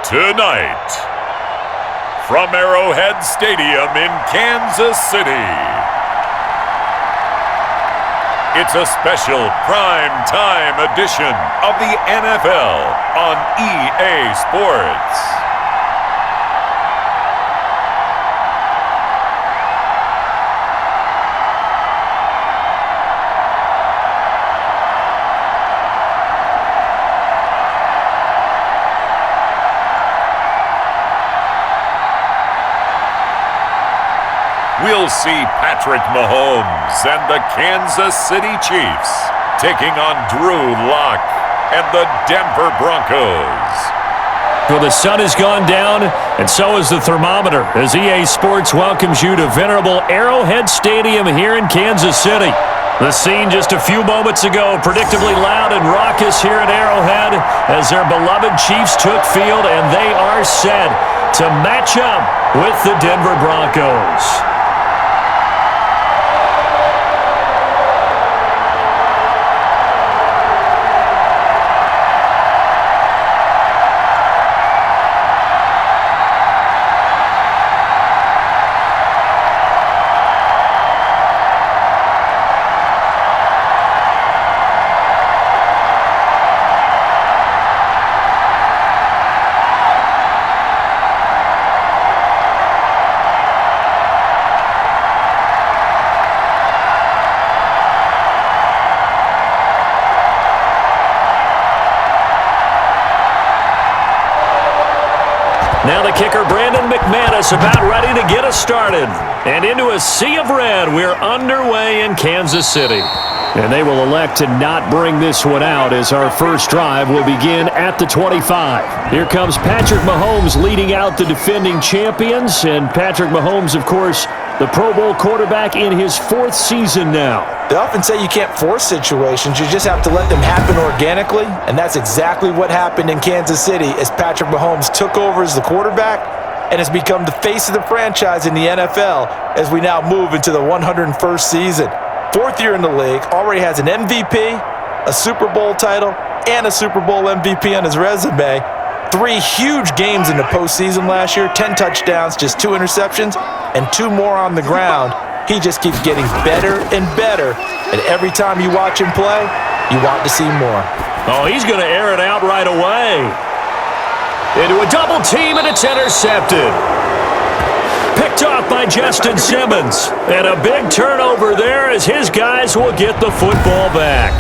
Tonight, from Arrowhead Stadium in Kansas City, it's a special prime-time edition of the NFL on EA Sports. We'll see Patrick Mahomes and the Kansas City Chiefs taking on Drew Lock and the Denver Broncos. Well, the sun has gone down, and so has the thermometer, as EA Sports welcomes you to venerable Arrowhead Stadium here in Kansas City. The scene just a few moments ago, predictably loud and raucous here at Arrowhead as their beloved Chiefs took field, and they are set to match up with the Denver Broncos. Now the kicker, Brandon McManus, about ready to get us started. And into a sea of red, we're underway in Kansas City. And they will elect to not bring this one out as our first drive will begin at the 25. Here comes Patrick Mahomes leading out the defending champions. And Patrick Mahomes, of course, the Pro Bowl quarterback in his fourth season now. They often say you can't force situations, you just have to let them happen organically, and that's exactly what happened in Kansas City as Patrick Mahomes took over as the quarterback and has become the face of the franchise in the NFL as we now move into the 101st season. Fourth year in the league, already has an MVP, a Super Bowl title, and a Super Bowl MVP on his resume. 3 huge games in the postseason last year, 10 touchdowns, just 2 interceptions, and 2 more on the ground. He just keeps getting better and better, and every time you watch him play, you want to see more. Oh, he's going to air it out right away. Into a double team, and it's intercepted. Picked off by Justin Simmons. And a big turnover there as his guys will get the football back.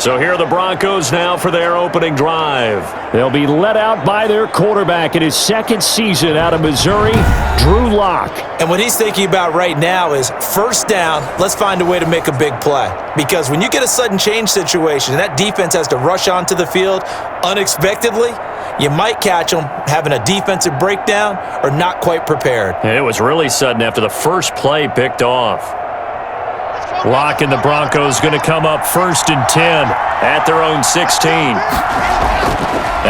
So here are the Broncos now for their opening drive. They'll be led out by their quarterback in his second season out of Missouri, Drew Lock. And what he's thinking about right now is first down, let's find a way to make a big play. Because when you get a sudden change situation and that defense has to rush onto the field unexpectedly, you might catch them having a defensive breakdown or not quite prepared. And it was really sudden after the first play picked off. Lock and the Broncos going to come up 1st and 10 at their own 16.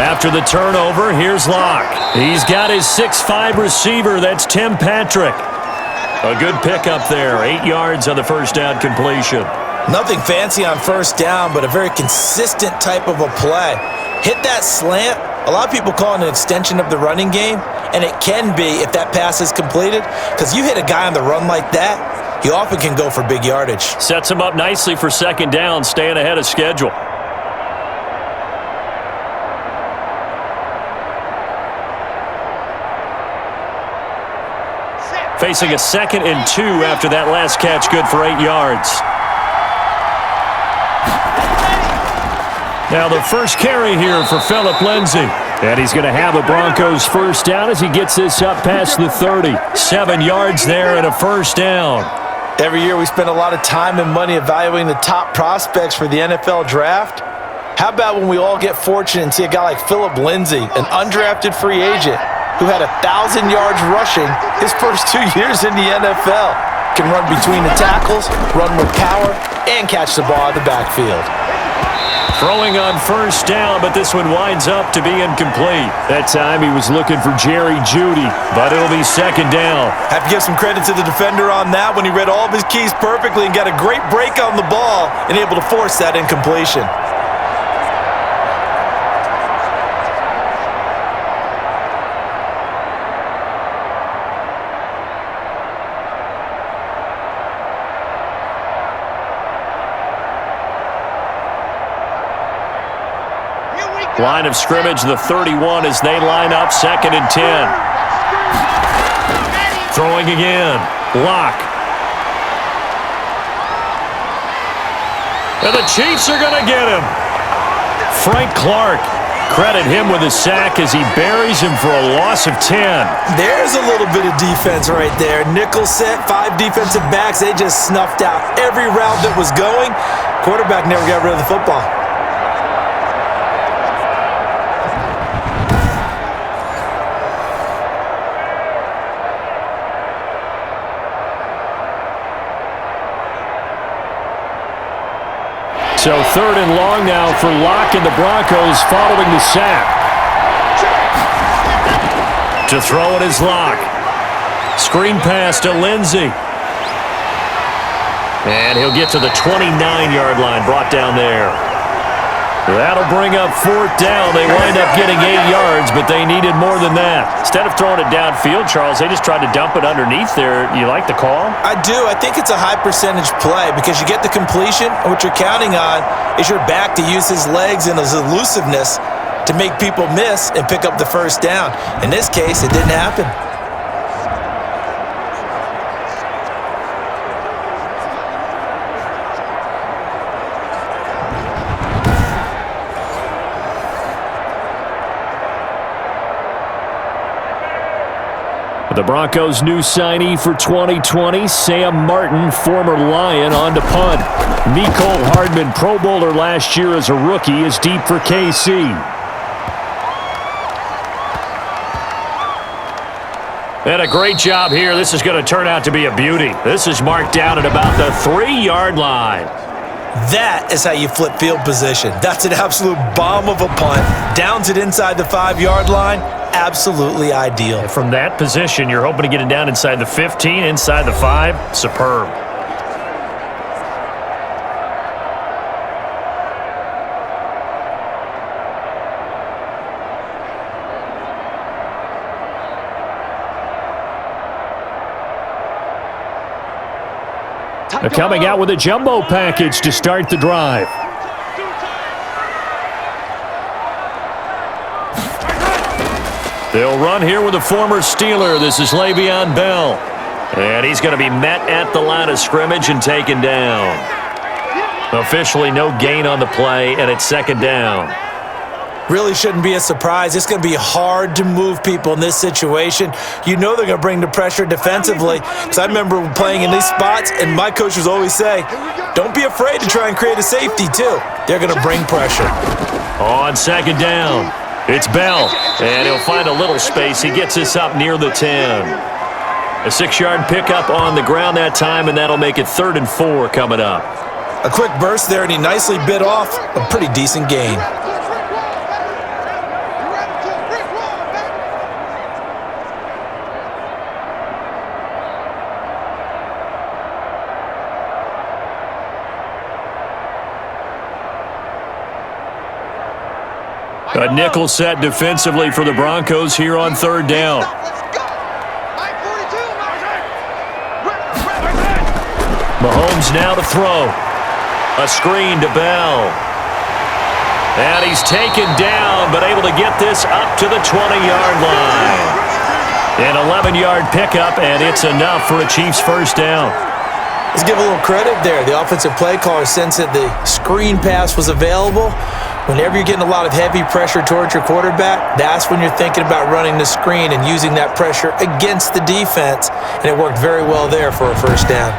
After the turnover, here's Lock. He's got his 6'5 receiver. That's Tim Patrick. A good pickup there. 8 yards on the first down completion. Nothing fancy on first down, but a very consistent type of a play. Hit that slant. A lot of people call it an extension of the running game, and it can be if that pass is completed, because you hit a guy on the run like that, he often can go for big yardage. Sets him up nicely for second down, staying ahead of schedule. Facing a 2nd and 2 after that last catch, good for 8 yards. Now the first carry here for Phillip Lindsay. And he's going to have a Broncos first down as he gets this up past the 30. 7 yards there and a first down. Every year we spend a lot of time and money evaluating the top prospects for the NFL draft. How about when we all get fortunate and see a guy like Phillip Lindsay, an undrafted free agent who had 1,000 yards rushing his first 2 years in the NFL. Can run between the tackles, run with power, and catch the ball out of the backfield. Throwing on first down, but this one winds up to be incomplete. That time he was looking for Jerry Jeudy, but it'll be second down. Have to give some credit to the defender on that when he read all of his keys perfectly and got a great break on the ball and able to force that incompletion. Line of scrimmage, the 31 as they line up 2nd and 10. Throwing again. Lock. And the Chiefs are going to get him. Frank Clark. Credit him with a sack as he buries him for a loss of 10. There's a little bit of defense right there. Nickel set, 5 defensive backs. They just snuffed out every route that was going. Quarterback never got rid of the football. So 3rd and long now for Locke and the Broncos following the sack. To throw it is Locke. Screen pass to Lindsey. And he'll get to the 29-yard line, brought down there. That'll bring up 4th down. They wind up getting 8 yards, but they needed more than that. Instead of throwing it downfield, Charles, they just tried to dump it underneath there. You like the call? I do. I think it's a high percentage play because you get the completion, and what you're counting on is your back to use his legs and his elusiveness to make people miss and pick up the 1st down. In this case, it didn't happen. The Broncos' new signee for 2020, Sam Martin, former Lion, on to punt. Mecole Hardman, Pro Bowler last year as a rookie, is deep for KC. And a great job here. This is going to turn out to be a beauty. This is marked down at about the 3-yard line. That is how you flip field position. That's an absolute bomb of a punt. Downs it inside the 5-yard line. Absolutely ideal. From that position, you're hoping to get it down inside the 15, inside the 5. Superb. They're coming out with a jumbo package to start the drive. They'll run here with a former Steeler. This is Le'Veon Bell. And he's going to be met at the line of scrimmage and taken down. Officially no gain on the play, and it's 2nd down. Really shouldn't be a surprise. It's going to be hard to move people in this situation. You know they're going to bring the pressure defensively. Because I remember playing in these spots, and my coaches always say, don't be afraid to try and create a safety, too. They're going to bring pressure. On 2nd down, it's Bell, and he'll find a little space. He gets us up near the 10. A 6-yard pickup on the ground that time, and that'll make it 3rd and 4 coming up. A quick burst there, and he nicely bit off a pretty decent gain. A nickel set defensively for the Broncos here on 3rd down. Mahomes now to throw. A screen to Bell. And he's taken down, but able to get this up to the 20-yard line. An 11-yard pickup, and it's enough for a Chiefs 1st down. Let's give a little credit there. The offensive play caller sensed that the screen pass was available. Whenever you're getting a lot of heavy pressure towards your quarterback, that's when you're thinking about running the screen and using that pressure against the defense. And it worked very well there for a 1st down.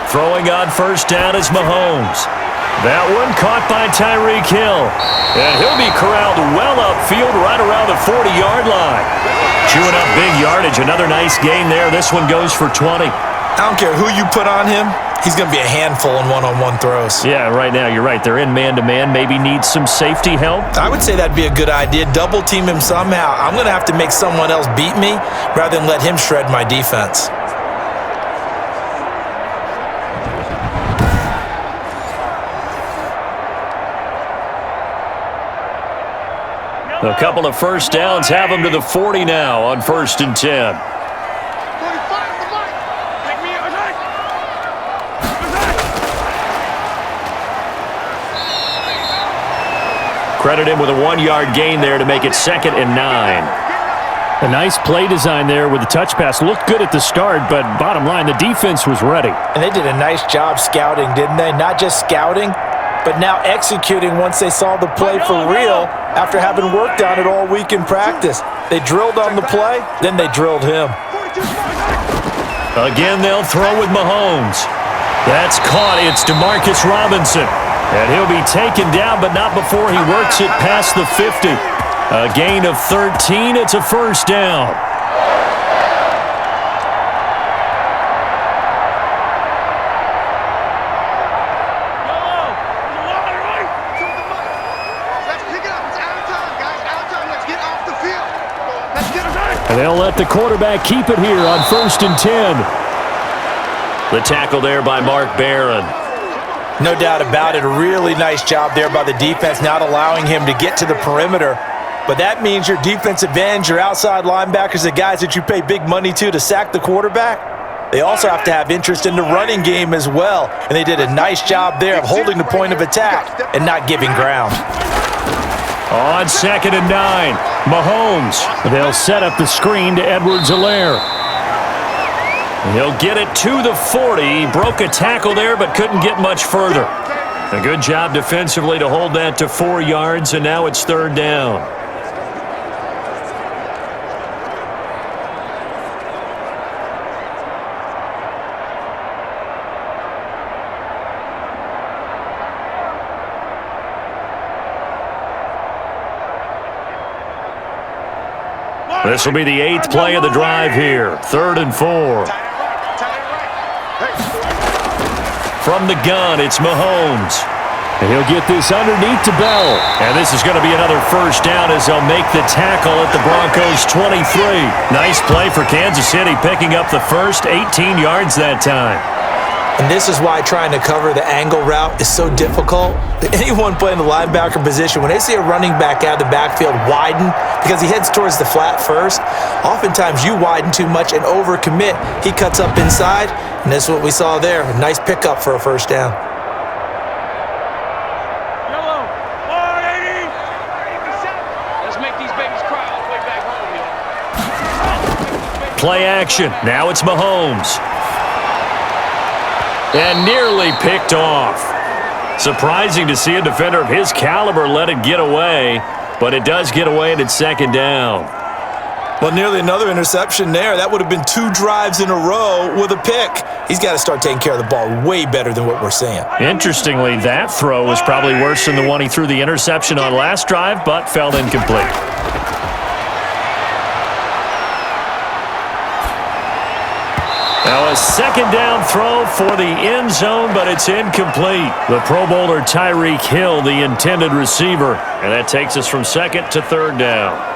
Throwing on 1st down is Mahomes. That one caught by Tyreek Hill. And he'll be corralled well upfield right around the 40-yard line. Chewing up big yardage. Another nice gain there. This one goes for 20. I don't care who you put on him. He's going to be a handful in one-on-one throws. Yeah, right now, you're right. They're in man-to-man. Maybe needs some safety help. I would say that'd be a good idea. Double team him somehow. I'm going to have to make someone else beat me rather than let him shred my defense. A couple of first downs have them to the 40 now on 1st and 10. Credit him with a 1-yard gain there to make it 2nd and 9. A nice play design there with the touch pass. Looked good at the start, but bottom line, the defense was ready. And they did a nice job scouting, didn't they? Not just scouting, but now executing once they saw the play for real after having worked on it all week in practice. They drilled on the play, then they drilled him. Again, they'll throw with Mahomes. That's caught. It's Demarcus Robinson. And he'll be taken down, but not before he works it past the 50. A gain of 13. It's a first down. And they'll let the quarterback keep it here on 1st and 10. The tackle there by Mark Barron. No doubt about it. A really nice job there by the defense, not allowing him to get to the perimeter. But that means your defensive ends, your outside linebackers, the guys that you pay big money to sack the quarterback, they also have to have interest in the running game as well. And they did a nice job there of holding the point of attack and not giving ground. On 2nd and 9, Mahomes. They'll set up the screen to Edwards-Helaire. He'll get it to the 40. He broke a tackle there but couldn't get much further. A good job defensively to hold that to 4 yards, and now it's 3rd down. This will be the 8th play of the drive here. 3rd and 4. From the gun, it's Mahomes. And he'll get this underneath to Bell. And this is going to be another first down as they'll make the tackle at the Broncos' 23. Nice play for Kansas City, picking up the first 18 yards that time. And this is why trying to cover the angle route is so difficult. Anyone playing the linebacker position, when they see a running back out of the backfield widen because he heads towards the flat first, oftentimes you widen too much and overcommit. He cuts up inside, and that's what we saw there. A nice pickup for a first down. Let's make these babies cry all the way back home. Play action. Now it's Mahomes. And nearly picked off. Surprising to see a defender of his caliber let it get away, but it does get away and it's 2nd down. Well, nearly another interception there. That would have been 2 drives in a row with a pick. He's got to start taking care of the ball way better than what we're seeing. Interestingly, that throw was probably worse than the one he threw the interception on last drive, but fell incomplete. Now a 2nd down throw for the end zone, but it's incomplete. The Pro Bowler Tyreek Hill, the intended receiver. And that takes us from 2nd to 3rd down.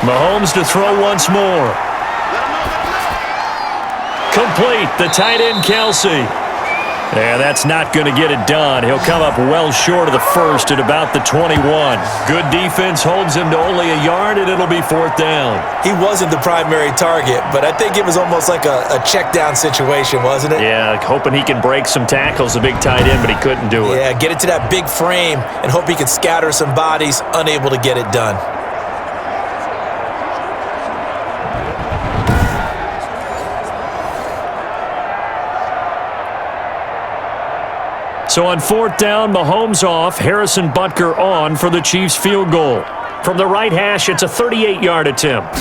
Mahomes to throw once more. Complete. The tight end, Kelsey. Yeah, that's not going to get it done. He'll come up well short of the first at about the 21. Good defense holds him to only a yard, and it'll be 4th down. He wasn't the primary target, but I think it was almost like a check down situation, wasn't it? Yeah, hoping he can break some tackles, a big tight end, but he couldn't do it. Yeah, get it to that big frame and hope he can scatter some bodies, unable to get it done. So on 4th down, Mahomes off, Harrison Butker on for the Chiefs field goal. From the right hash, it's a 38-yard attempt.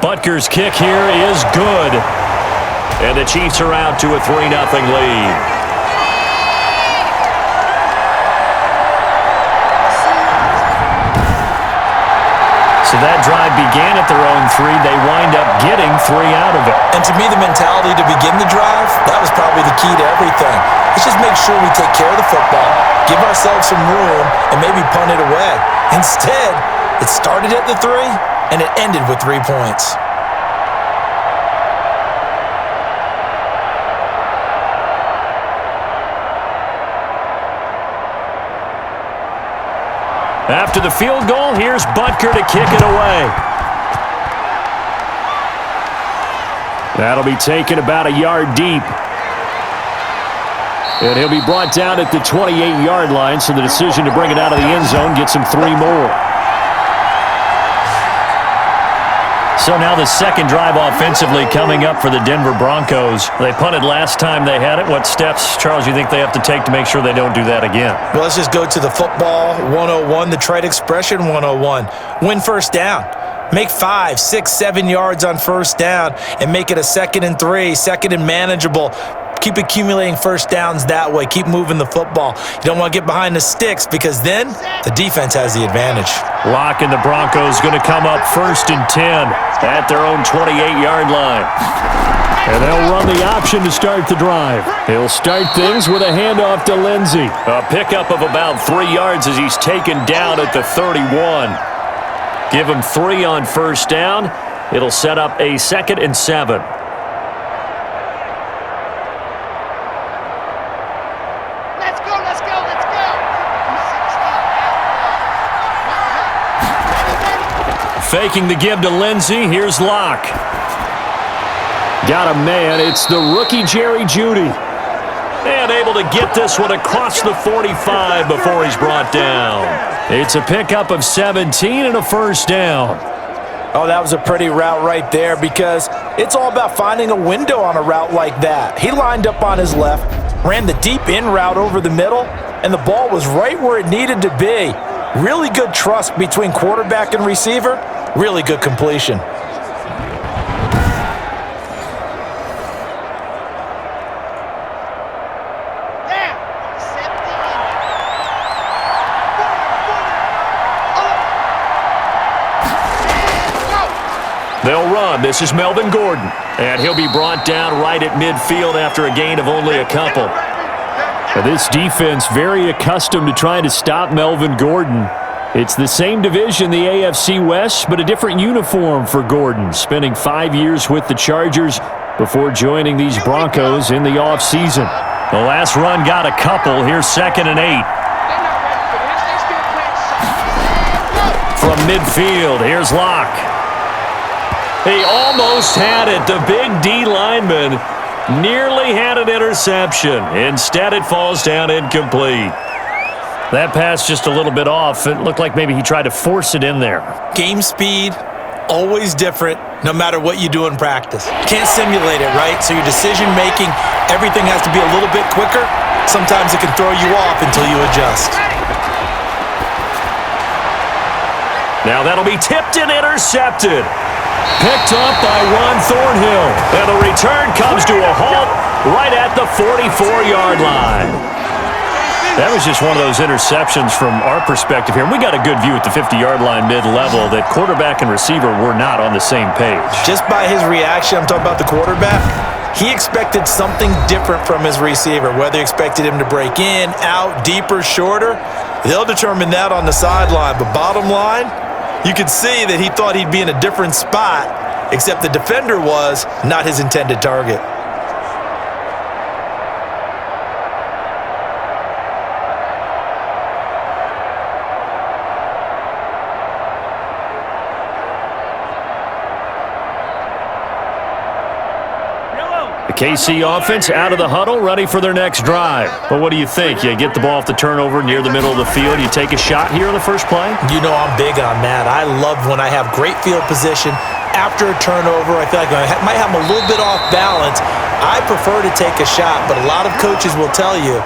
Butker's kick here is good. And the Chiefs are out to a 3-0 lead. So that drive began at their own 3. They wind up getting 3 out of it. And to me, the mentality to begin the drive, that was probably the key to everything. Let's just make sure we take care of the football, give ourselves some room, and maybe punt it away. Instead, it started at the 3, and it ended with 3 points. After the field goal, here's Butker to kick it away. That'll be taken about a yard deep. And he'll be brought down at the 28-yard line, so the decision to bring it out of the end zone gets him 3 more. So now the second drive offensively coming up for the Denver Broncos. They punted last time they had it. What steps, Charles, you think they have to take to make sure they don't do that again? Well, let's just go to the football 101, the trade expression 101. Win first down. Make 5, 6, 7 yards on first down and make it a 2nd and 3, 2nd and manageable. Keep accumulating first downs that way. Keep moving the football. You don't want to get behind the sticks because then the defense has the advantage. Lock and the Broncos going to come up 1st and 10 at their own 28-yard line. And they'll run the option to start the drive. He'll start things with a handoff to Lindsey. A pickup of about 3 yards as he's taken down at the 31. Give him 3 on first down. It'll set up a 2nd and 7. Faking the give to Lindsey. Here's Locke. Got a man. It's the rookie Jerry Jeudy. And able to get this one across the 45 before he's brought down. It's a pickup of 17 and a first down. Oh, that was a pretty route right there because it's all about finding a window on a route like that. He lined up on his left, ran the deep in route over the middle, and the ball was right where it needed to be. Really good trust between quarterback and receiver. Really good completion. They'll run. This is Melvin Gordon. And he'll be brought down right at midfield after a gain of only a couple. Now, this defense very accustomed to trying to stop Melvin Gordon. It's the same division, the AFC West, but a different uniform for Gordon, spending 5 years with the Chargers before joining these Broncos in the offseason. The last run got a couple. Here's 2nd and 8. From midfield, here's Locke. He almost had it. The big D lineman nearly had an interception. Instead, it falls down incomplete. That pass just a little bit off. It looked like maybe he tried to force it in there. Game speed, always different, no matter what you do in practice. Can't simulate it, right? So your decision-making, everything has to be a little bit quicker. Sometimes it can throw you off until you adjust. Now that'll be tipped and intercepted. Picked up by Juan Thornhill. And the return comes to a halt right at the 44-yard line. That was just one of those interceptions from our perspective here. We got a good view at the 50-yard line mid-level that quarterback and receiver were not on the same page. Just by his reaction, I'm talking about the quarterback, he expected something different from his receiver, whether he expected him to break in, out, deeper, shorter. They'll determine that on the sideline. But bottom line, you could see that he thought he'd be in a different spot, except the defender was not his intended target. KC offense out of the huddle, ready for their next drive. But what do you think? You get the ball off the turnover near the middle of the field. You take a shot here in the first play? You know I'm big on that. I love when I have great field position. After a turnover, I feel like I might have a little bit off balance. I prefer to take a shot, but a lot of coaches will tell you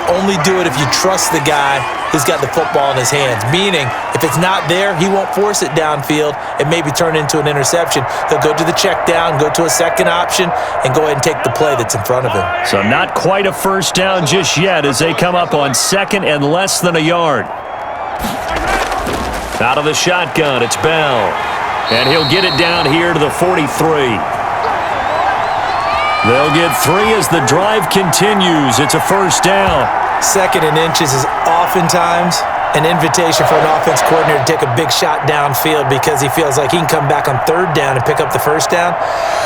only do it if you trust the guy who's got the football in his hands. Meaning, if it's not there, he won't force it downfield and maybe turn into an interception. He'll go to the check down, go to a second option, and go ahead and take the play that's in front of him. So not quite a first down just yet as they come up on 2nd and less than a yard. Out of the shotgun, it's Bell. And he'll get it down here to the 43. They'll get 3 as the drive continues. It's a first down. 2nd and inches is oftentimes an invitation for an offense coordinator to take a big shot downfield because he feels like he can come back on 3rd down and pick up the first down.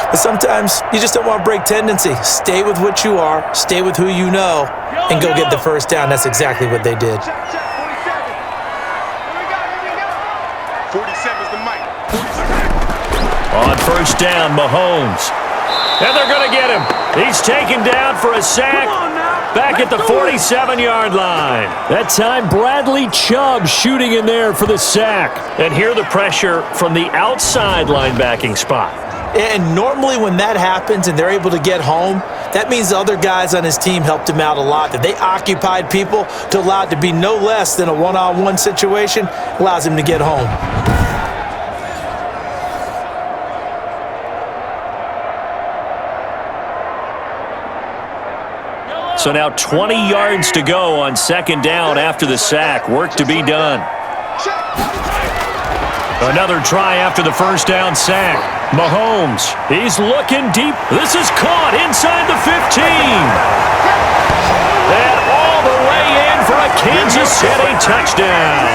But sometimes you just don't want to break tendency. Stay with what you are, stay with who you know, and go get the first down. That's exactly what they did. 47's the mic. On first down, Mahomes. And they're going to get him. He's taken down for a sack. Back at the 47-yard line. That time, Bradley Chubb shooting in there for the sack. And here the pressure from the outside linebacking spot. And normally when that happens and they're able to get home, that means the other guys on his team helped him out a lot. That they occupied people to allow it to be no less than a one-on-one situation allows him to get home. So now 20 yards to go on 2nd down after the sack. Work to be done. Another try after the first down sack. Mahomes, he's looking deep. This is caught inside the 15. And all the way in for a Kansas City touchdown.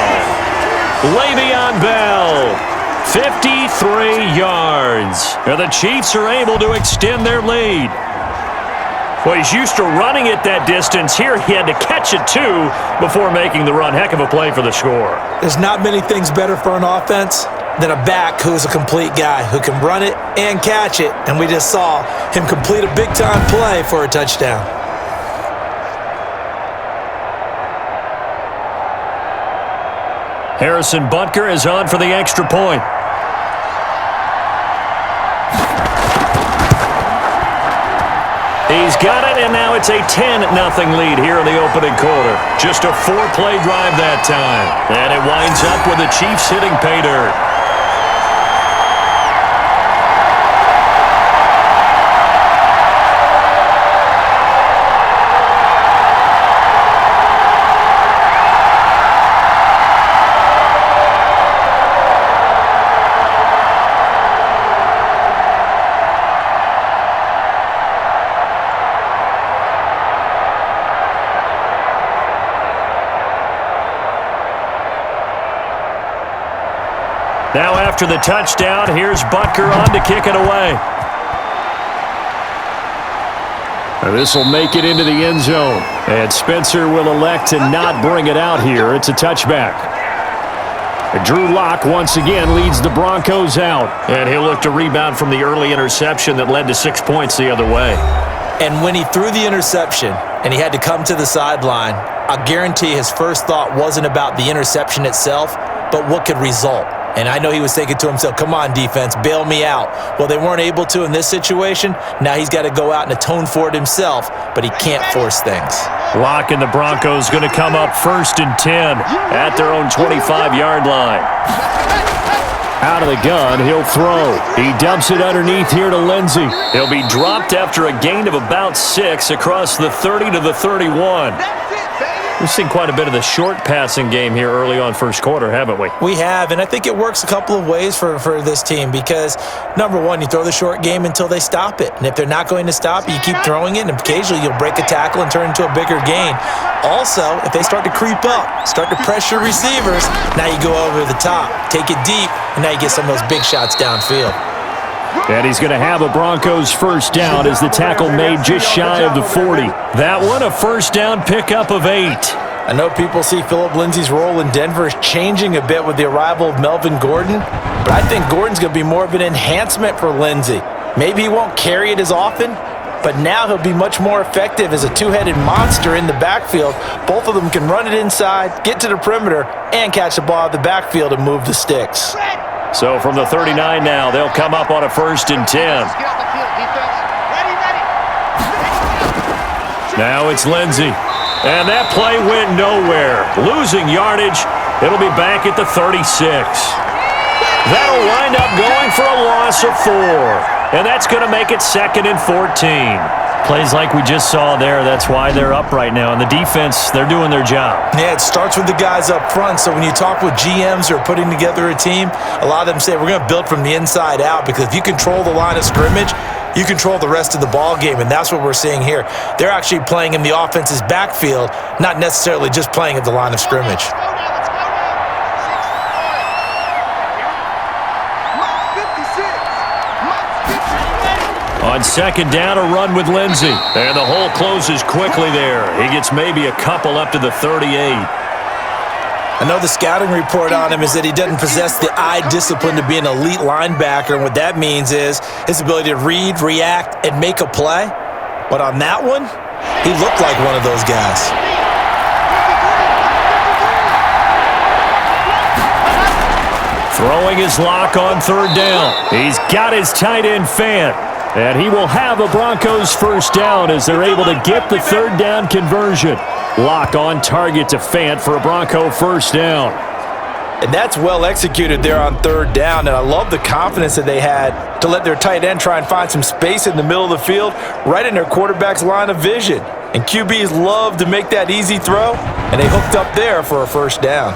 Le'Veon Bell, 53 yards. And the Chiefs are able to extend their lead. Well, he's used to running it that distance. Here he had to catch it, too, before making the run. Heck of a play for the score. There's not many things better for an offense than a back who's a complete guy who can run it and catch it. And we just saw him complete a big-time play for a touchdown. Harrison Butker is on for the extra point. He's got it, and now it's a 10-0 lead here in the opening quarter. Just a 4-play drive that time. And it winds up with the Chiefs hitting pay dirt. Now after the touchdown, here's Butker on to kick it away. This will make it into the end zone. And Spencer will elect to not bring it out here. It's a touchback. Drew Lock once again leads the Broncos out. And he'll look to rebound from the early interception that led to 6 points the other way. And when he threw the interception and he had to come to the sideline, I guarantee his first thought wasn't about the interception itself, but what could result. And I know he was thinking to himself, come on, defense, bail me out. Well, they weren't able to in this situation. Now he's got to go out and atone for it himself, but he can't force things. Lock and the Broncos going to come up 1st and 10 at their own 25-yard line. Out of the gun, he'll throw. He dumps it underneath here to Lindsey. He'll be dropped after a gain of about 6 across the 30 to the 31. We've seen quite a bit of the short passing game here early on first quarter, haven't we? We have, and I think it works a couple of ways for this team because, number one, you throw the short game until they stop it. And if they're not going to stop it, you keep throwing it, and occasionally you'll break a tackle and turn into a bigger gain. Also, if they start to creep up, start to pressure receivers, now you go over the top, take it deep, and now you get some of those big shots downfield. And he's going to have a Broncos first down as the tackle made just shy of the 40. That one a first down pickup of 8. I know people see Phillip Lindsay's role in Denver is changing a bit with the arrival of Melvin Gordon, but I think Gordon's going to be more of an enhancement for Lindsay. Maybe he won't carry it as often, but now he'll be much more effective as a two-headed monster in the backfield. Both of them can run it inside, get to the perimeter, and catch the ball out of the backfield and move the sticks. So from the 39 now, they'll come up on a 1st and 10. Now it's Lindsey. And that play went nowhere. Losing yardage. It'll be back at the 36. That'll wind up going for a loss of 4. And that's going to make it 2nd and 14. Plays like we just saw there, that's why they're up right now. And the defense, they're doing their job. Yeah, it starts with the guys up front. So when you talk with GMs who are putting together a team, a lot of them say we're going to build from the inside out, because if you control the line of scrimmage, you control the rest of the ball game, and that's what we're seeing here. They're actually playing in the offense's backfield, not necessarily just playing at the line of scrimmage. On second down, a run with Lindsey. And the hole closes quickly there. He gets maybe a couple up to the 38. I know the scouting report on him is that he doesn't possess the eye discipline to be an elite linebacker, and what that means is his ability to read, react, and make a play. But on that one, he looked like one of those guys. Throwing his lock on third down. He's got his tight end Fant. And he will have a Broncos first down as they're able to get the third down conversion. Lock on target to Fant for a Bronco first down. And that's well executed there on third down, and I love the confidence that they had to let their tight end try and find some space in the middle of the field, right in their quarterback's line of vision. And QBs love to make that easy throw, and they hooked up there for a first down.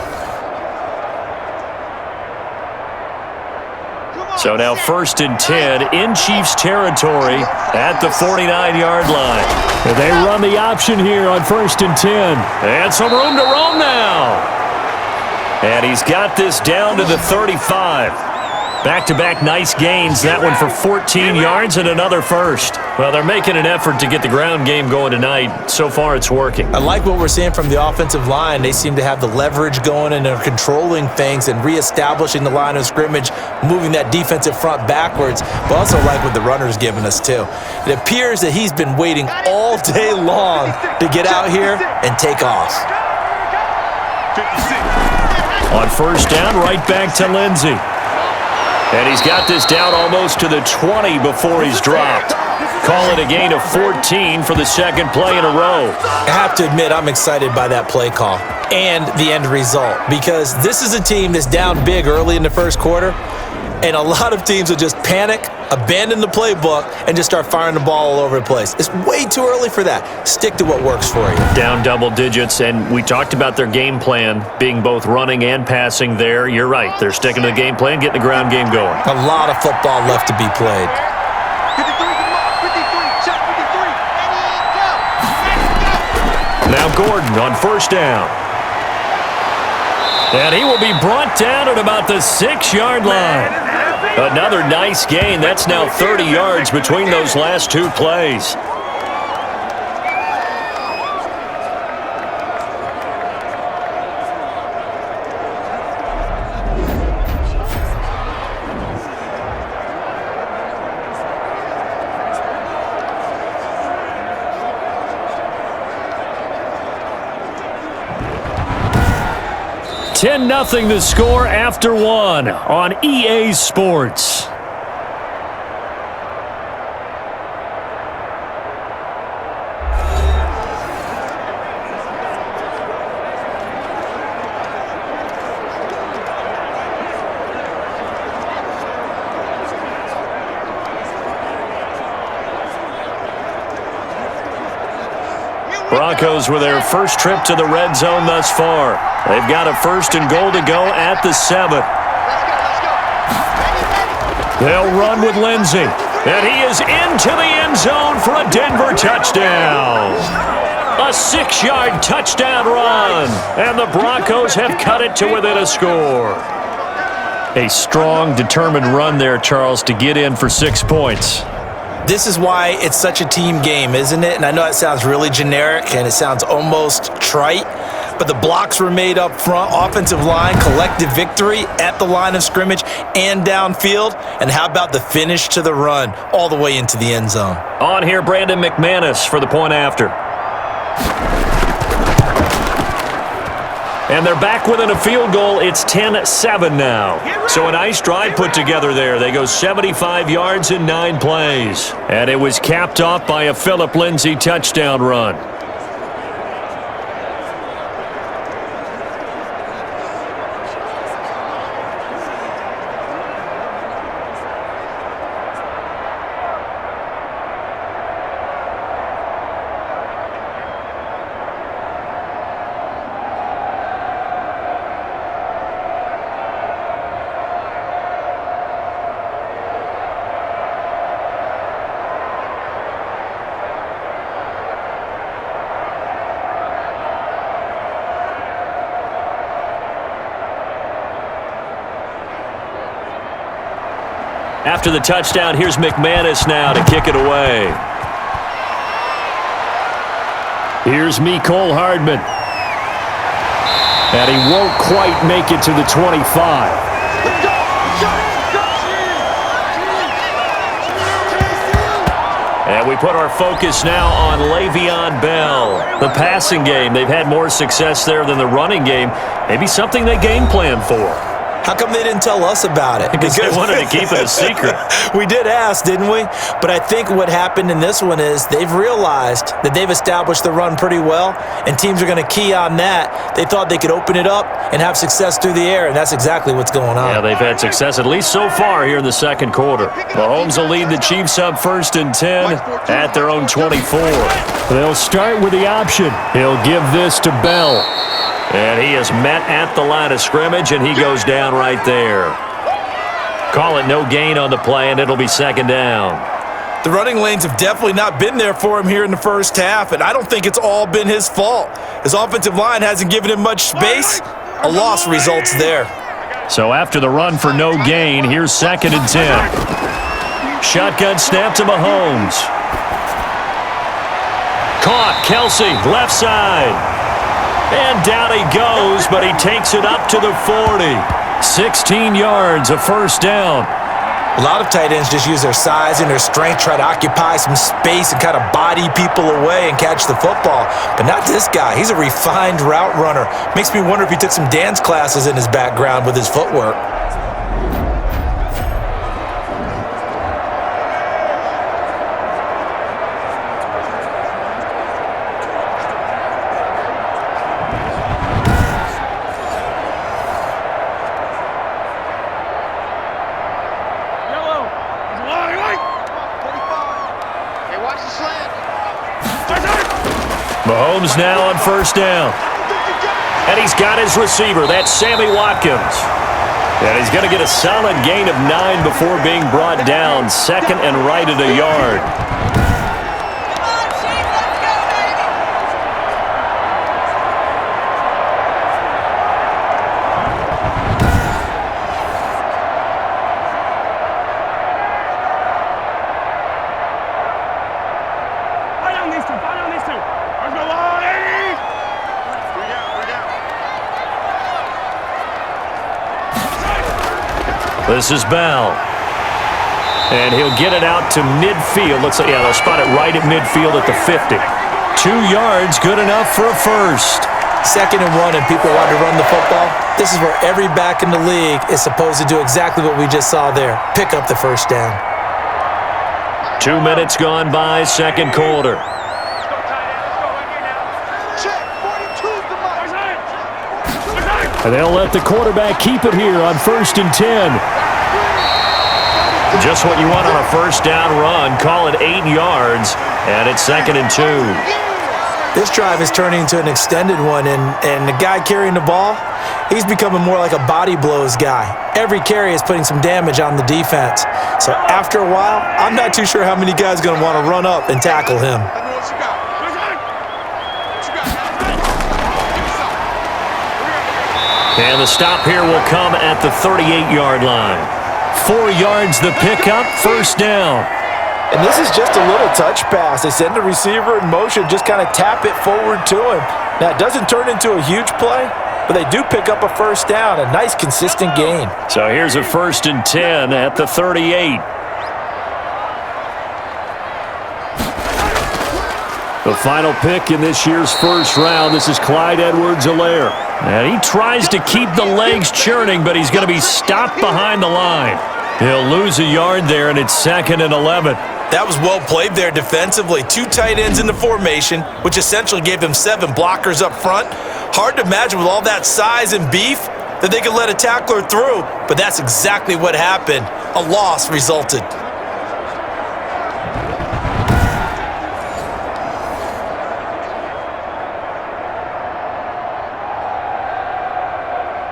So now 1st and 10 in Chiefs territory at the 49-yard line. They run the option here on 1st and 10. And some room to roam now. And he's got this down to the 35. Back-to-back nice gains. That one for 14 yards and another first. Well, they're making an effort to get the ground game going tonight. So far, it's working. I like what we're seeing from the offensive line. They seem to have the leverage going, and they're controlling things and reestablishing the line of scrimmage, moving that defensive front backwards. But I also like what the runner's giving us, too. It appears that he's been waiting all day long to get out here and take off. On first down, right back to Lindsey. And he's got this down almost to the 20 before he's dropped. Call it a gain of 14 for the second play in a row. I have to admit, I'm excited by that play call and the end result, because this is a team that's down big early in the first quarter, and a lot of teams will just panic, abandon the playbook, and just start firing the ball all over the place. It's way too early for that. Stick to what works for you. Down double digits, and we talked about their game plan being both running and passing there. You're right. They're sticking to the game plan, getting the ground game going. A lot of football left to be played. 53, check 53. Now Gordon on first down. And he will be brought down at about the 6-yard line. Another nice gain. That's now 30 yards between those last two plays. $10-0 the score after one on EA Sports. Broncos with their first trip to the red zone thus far. They've got a 1st and goal to go at the 7. They'll run with Lindsey. And he is into the end zone for a Denver touchdown. A 6-yard touchdown run. And the Broncos have cut it to within a score. A strong, determined run there, Charles, to get in for 6 points. This is why it's such a team game, isn't it? And I know it sounds really generic and it sounds almost trite, but the blocks were made up front, offensive line, collective victory at the line of scrimmage and downfield. And how about the finish to the run all the way into the end zone? On here, Brandon McManus for the point after. And they're back within a field goal. It's 10-7 now. So a nice drive put together there. They go 75 yards in 9 plays. And it was capped off by a Phillip Lindsay touchdown run. After the touchdown, here's McManus now to kick it away. Here's Mecole Hardman. And he won't quite make it to the 25. And we put our focus now on Le'Veon Bell. The passing game, they've had more success there than the running game. Maybe something they game plan for. How come they didn't tell us about it? Because they wanted to keep it a secret. We did ask, didn't we? But I think what happened in this one is they've realized that they've established the run pretty well, and teams are going to key on that. They thought they could open it up and have success through the air, and that's exactly what's going on. Yeah, they've had success, at least so far here in the second quarter. Mahomes will lead the Chiefs up 1st and 10 at their own 24. They'll start with the option. He'll give this to Bell. And he is met at the line of scrimmage, and he goes down right there. Call it no gain on the play, and it'll be 2nd down. The running lanes have definitely not been there for him here in the first half, and I don't think it's all been his fault. His offensive line hasn't given him much space. A loss results there. So after the run for no gain, here's 2nd and 10. Shotgun snap to Mahomes. Caught, Kelsey, left side. And down he goes, but he takes it up to the 40. 16 yards, a 1st down. A lot of tight ends just use their size and their strength, try to occupy some space and kind of body people away and catch the football. But not this guy. He's a refined route runner. Makes me wonder if he took some dance classes in his background with his footwork. Mahomes now on 1st down. And he's got his receiver. That's Sammy Watkins. And he's going to get a solid gain of 9 before being brought down. 2nd and right at a yard. This is Bell. And he'll get it out to midfield. Looks like, yeah, they'll spot it right at midfield at the 50. 2 yards, good enough for a 1st. 2nd and 1, and people want to run the football. This is where every back in the league is supposed to do exactly what we just saw there. Pick up the 1st down. 2 minutes gone by, 2nd quarter. And they'll let the quarterback keep it here on 1st and 10. Just what you want on a 1st down run. Call it 8 yards, and it's 2nd and 2. This drive is turning into an extended one, and the guy carrying the ball, he's becoming more like a body blows guy. Every carry is putting some damage on the defense. So after a while, I'm not too sure how many guys are going to want to run up and tackle him. And the stop here will come at the 38-yard line. 4 yards the pickup, 1st down. And this is just a little touch pass. They send the receiver in motion, just kind of tap it forward to him. Now, it doesn't turn into a huge play, but they do pick up a 1st down, a nice, consistent gain. So here's a 1st and 10 at the 38. The final pick in this year's 1st round, this is Clyde Edwards-Helaire. And he tries to keep the legs churning, but he's going to be stopped behind the line. He'll lose a yard there, and it's 2nd and 11. That was well played there defensively. 2 tight ends in the formation, which essentially gave them 7 blockers up front. Hard to imagine with all that size and beef that they could let a tackler through, but that's exactly what happened. A loss resulted.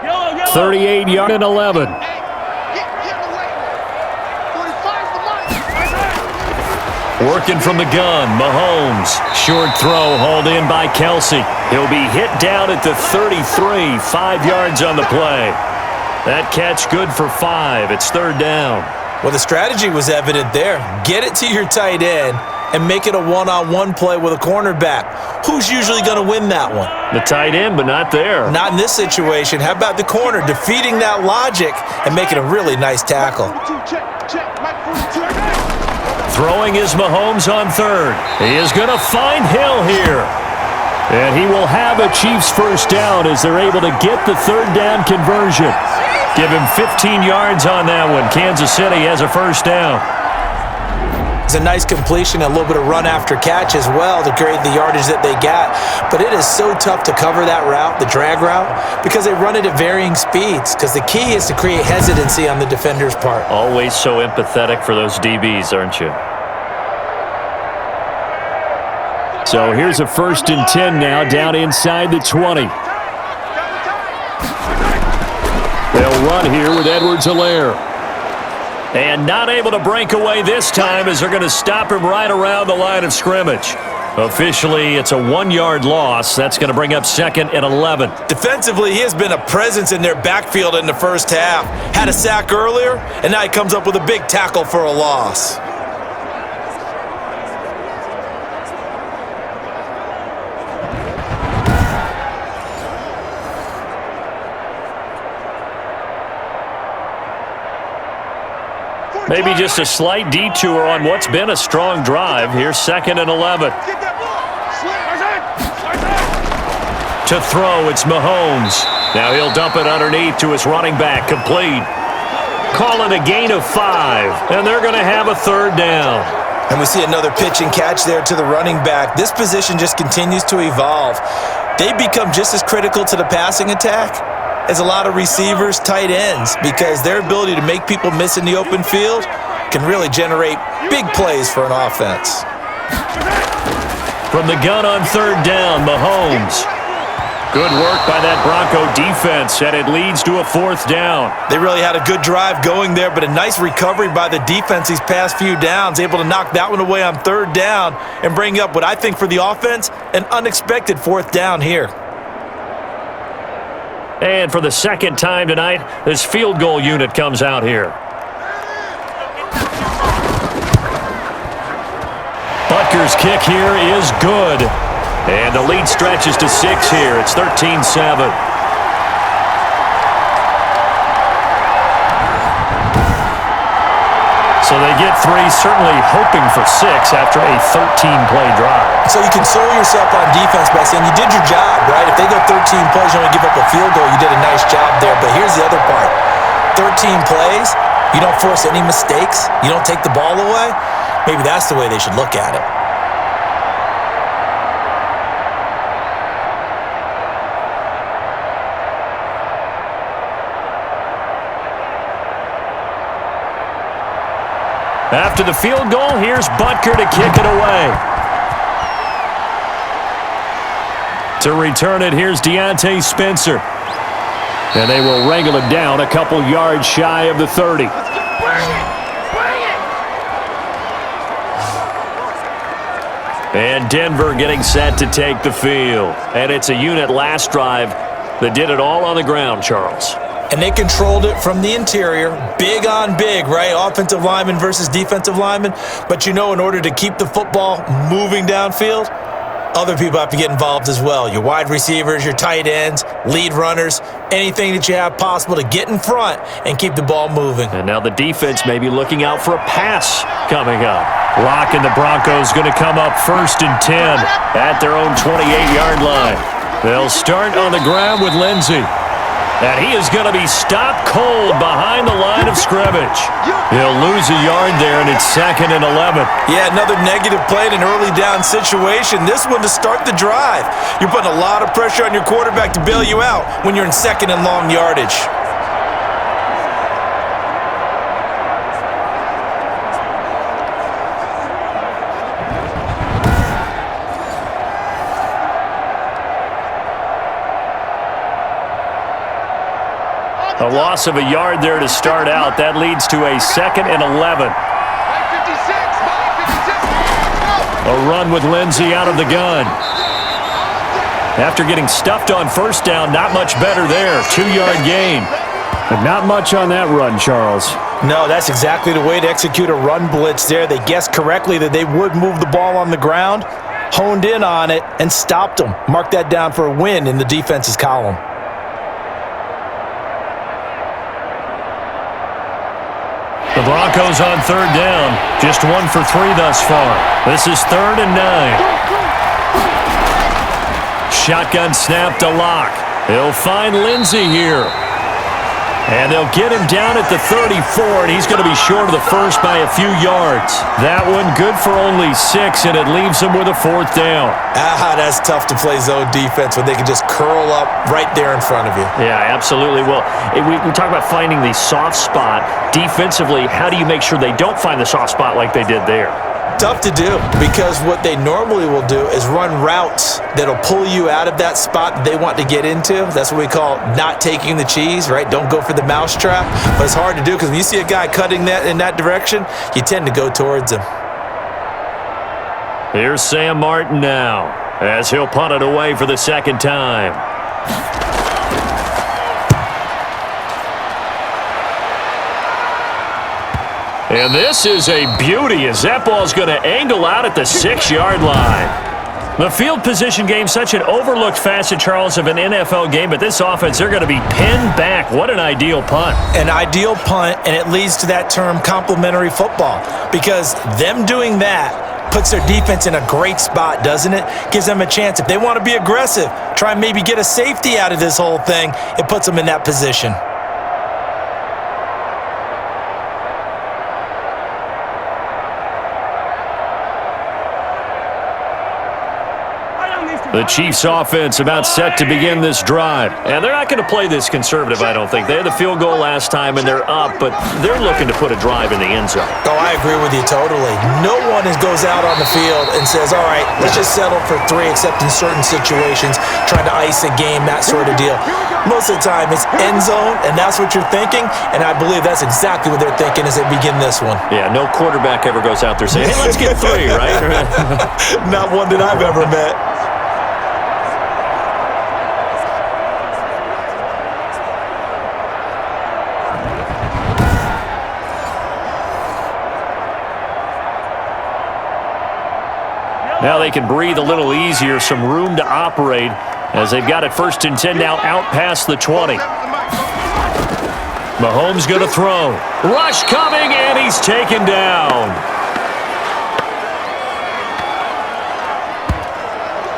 Yellow. 38-yard and 11. Working from the gun, Mahomes. Short throw hauled in by Kelsey. He'll be hit down at the 33, 5 yards on the play. That catch good for 5. It's 3rd down. Well, the strategy was evident there. Get it to your tight end and make it a one-on-one play with a cornerback. Who's usually going to win that one? The tight end, but not there. Not in this situation. How about the corner defeating that logic and making a really nice tackle? Throwing is Mahomes on third. He is going to find Hill here. And he will have a Chiefs first down as they're able to get the third down conversion. Give him 15 yards on that one. Kansas City has a first down. It's a nice completion, a little bit of run after catch as well to create the yardage that they got. But it is so tough to cover that route, the drag route, because they run it at varying speeds. Because the key is to create hesitancy on the defender's part. Always so empathetic for those DBs, aren't you? So here's a 1st and 10 now, down inside the 20. They'll run here with Edwards-Helaire. And not able to break away this time as they're going to stop him right around the line of scrimmage. Officially, it's a 1-yard loss. That's going to bring up 2nd and 11. Defensively, he has been a presence in their backfield in the first half. Had a sack earlier, and now he comes up with a big tackle for a loss. Maybe just a slight detour on what's been a strong drive. Here's 2nd and 11. To throw, it's Mahomes. Now he'll dump it underneath to his running back, complete. Call it a gain of 5, and they're going to have a third down. And we see another pitch and catch there to the running back. This position just continues to evolve. They become just as critical to the passing attack as a lot of receivers, tight ends, because their ability to make people miss in the open field can really generate big plays for an offense. From the gun on third down, Mahomes. Good work by that Bronco defense, and it leads to a 4th down. They really had a good drive going there, but a nice recovery by the defense these past few downs, able to knock that one away on third down and bring up what I think for the offense, an unexpected 4th down here. And for the second time tonight, this field goal unit comes out here. Butker's kick here is good. And the lead stretches to 6 here. It's 13-7. So they get 3, certainly hoping for 6 after a 13-play drive. So you console yourself on defense by saying you did your job, right? If they go 13 plays, you only give up a field goal, you did a nice job there. But here's the other part. 13 plays, you don't force any mistakes, you don't take the ball away. Maybe that's the way they should look at it. After the field goal, here's Butker to kick it away. To return it, here's Deontay Spencer. And they will wrangle it down a couple yards shy of the 30. And Denver getting set to take the field. And it's a unit last drive that did it all on the ground, Charles. And they controlled it from the interior, big on big, right? Offensive lineman versus defensive lineman. But you know, in order to keep the football moving downfield, other people have to get involved as well. Your wide receivers, your tight ends, lead runners, anything that you have possible to get in front and keep the ball moving. And now the defense may be looking out for a pass coming up. Locke and the Broncos going to come up 1st and 10 at their own 28-yard line. They'll start on the ground with Lindsey. And he is going to be stopped cold behind the line of scrimmage. He'll lose a yard there, and it's 2nd and 11. Yeah, another negative play in an early down situation. This one to start the drive. You're putting a lot of pressure on your quarterback to bail you out when you're in 2nd and long yardage. A loss of a yard there to start out. That leads to a 2nd and 11. A run with Lindsey out of the gun. After getting stuffed on 1st down, not much better there. 2-yard gain. But not much on that run, Charles. No, that's exactly the way to execute a run blitz there. They guessed correctly that they would move the ball on the ground, honed in on it, and stopped them. Mark that down for a win in the defense's column. The Broncos on third down. Just 1 for 3 thus far. This is 3rd and 9. Shotgun snap to Locke. He'll find Lindsey here. And they'll get him down at the 34, and he's going to be short of the first by a few yards. That one good for only 6, and it leaves him with a 4th down. That's tough to play zone defense when they can just curl up right there in front of you. Yeah, absolutely. Well, we talk about finding the soft spot. Defensively, how do you make sure they don't find the soft spot like they did there? Tough to do, because what they normally will do is run routes that'll pull you out of that spot that they want to get into. That's what we call not taking the cheese, right? Don't go for the mousetrap. But it's hard to do because when you see a guy cutting that in that direction, you tend to go towards him. Here's Sam Martin now, as he'll punt it away for the 2nd time. And this is a beauty as that ball's going to angle out at the 6-yard line. The field position game, such an overlooked facet, Charles, of an NFL game, but this offense, they're going to be pinned back. What an ideal punt. An ideal punt, and it leads to that term complementary football, because them doing that puts their defense in a great spot, doesn't it? Gives them a chance. If they want to be aggressive, try and maybe get a safety out of this whole thing, it puts them in that position. The Chiefs offense about set to begin this drive. And they're not going to play this conservative, I don't think. They had the field goal last time, and they're up, but they're looking to put a drive in the end zone. Oh, I agree with you totally. No one goes out on the field and says, all right, let's just settle for 3, except in certain situations, trying to ice a game, that sort of deal. Most of the time, it's end zone, and that's what you're thinking, and I believe that's exactly what they're thinking as they begin this one. Yeah, no quarterback ever goes out there saying, hey, let's get 3, right? Not one that I've ever met. Now they can breathe a little easier, some room to operate as they've got it 1st and 10 now out past the 20. Mahomes going to throw. Rush coming, and he's taken down.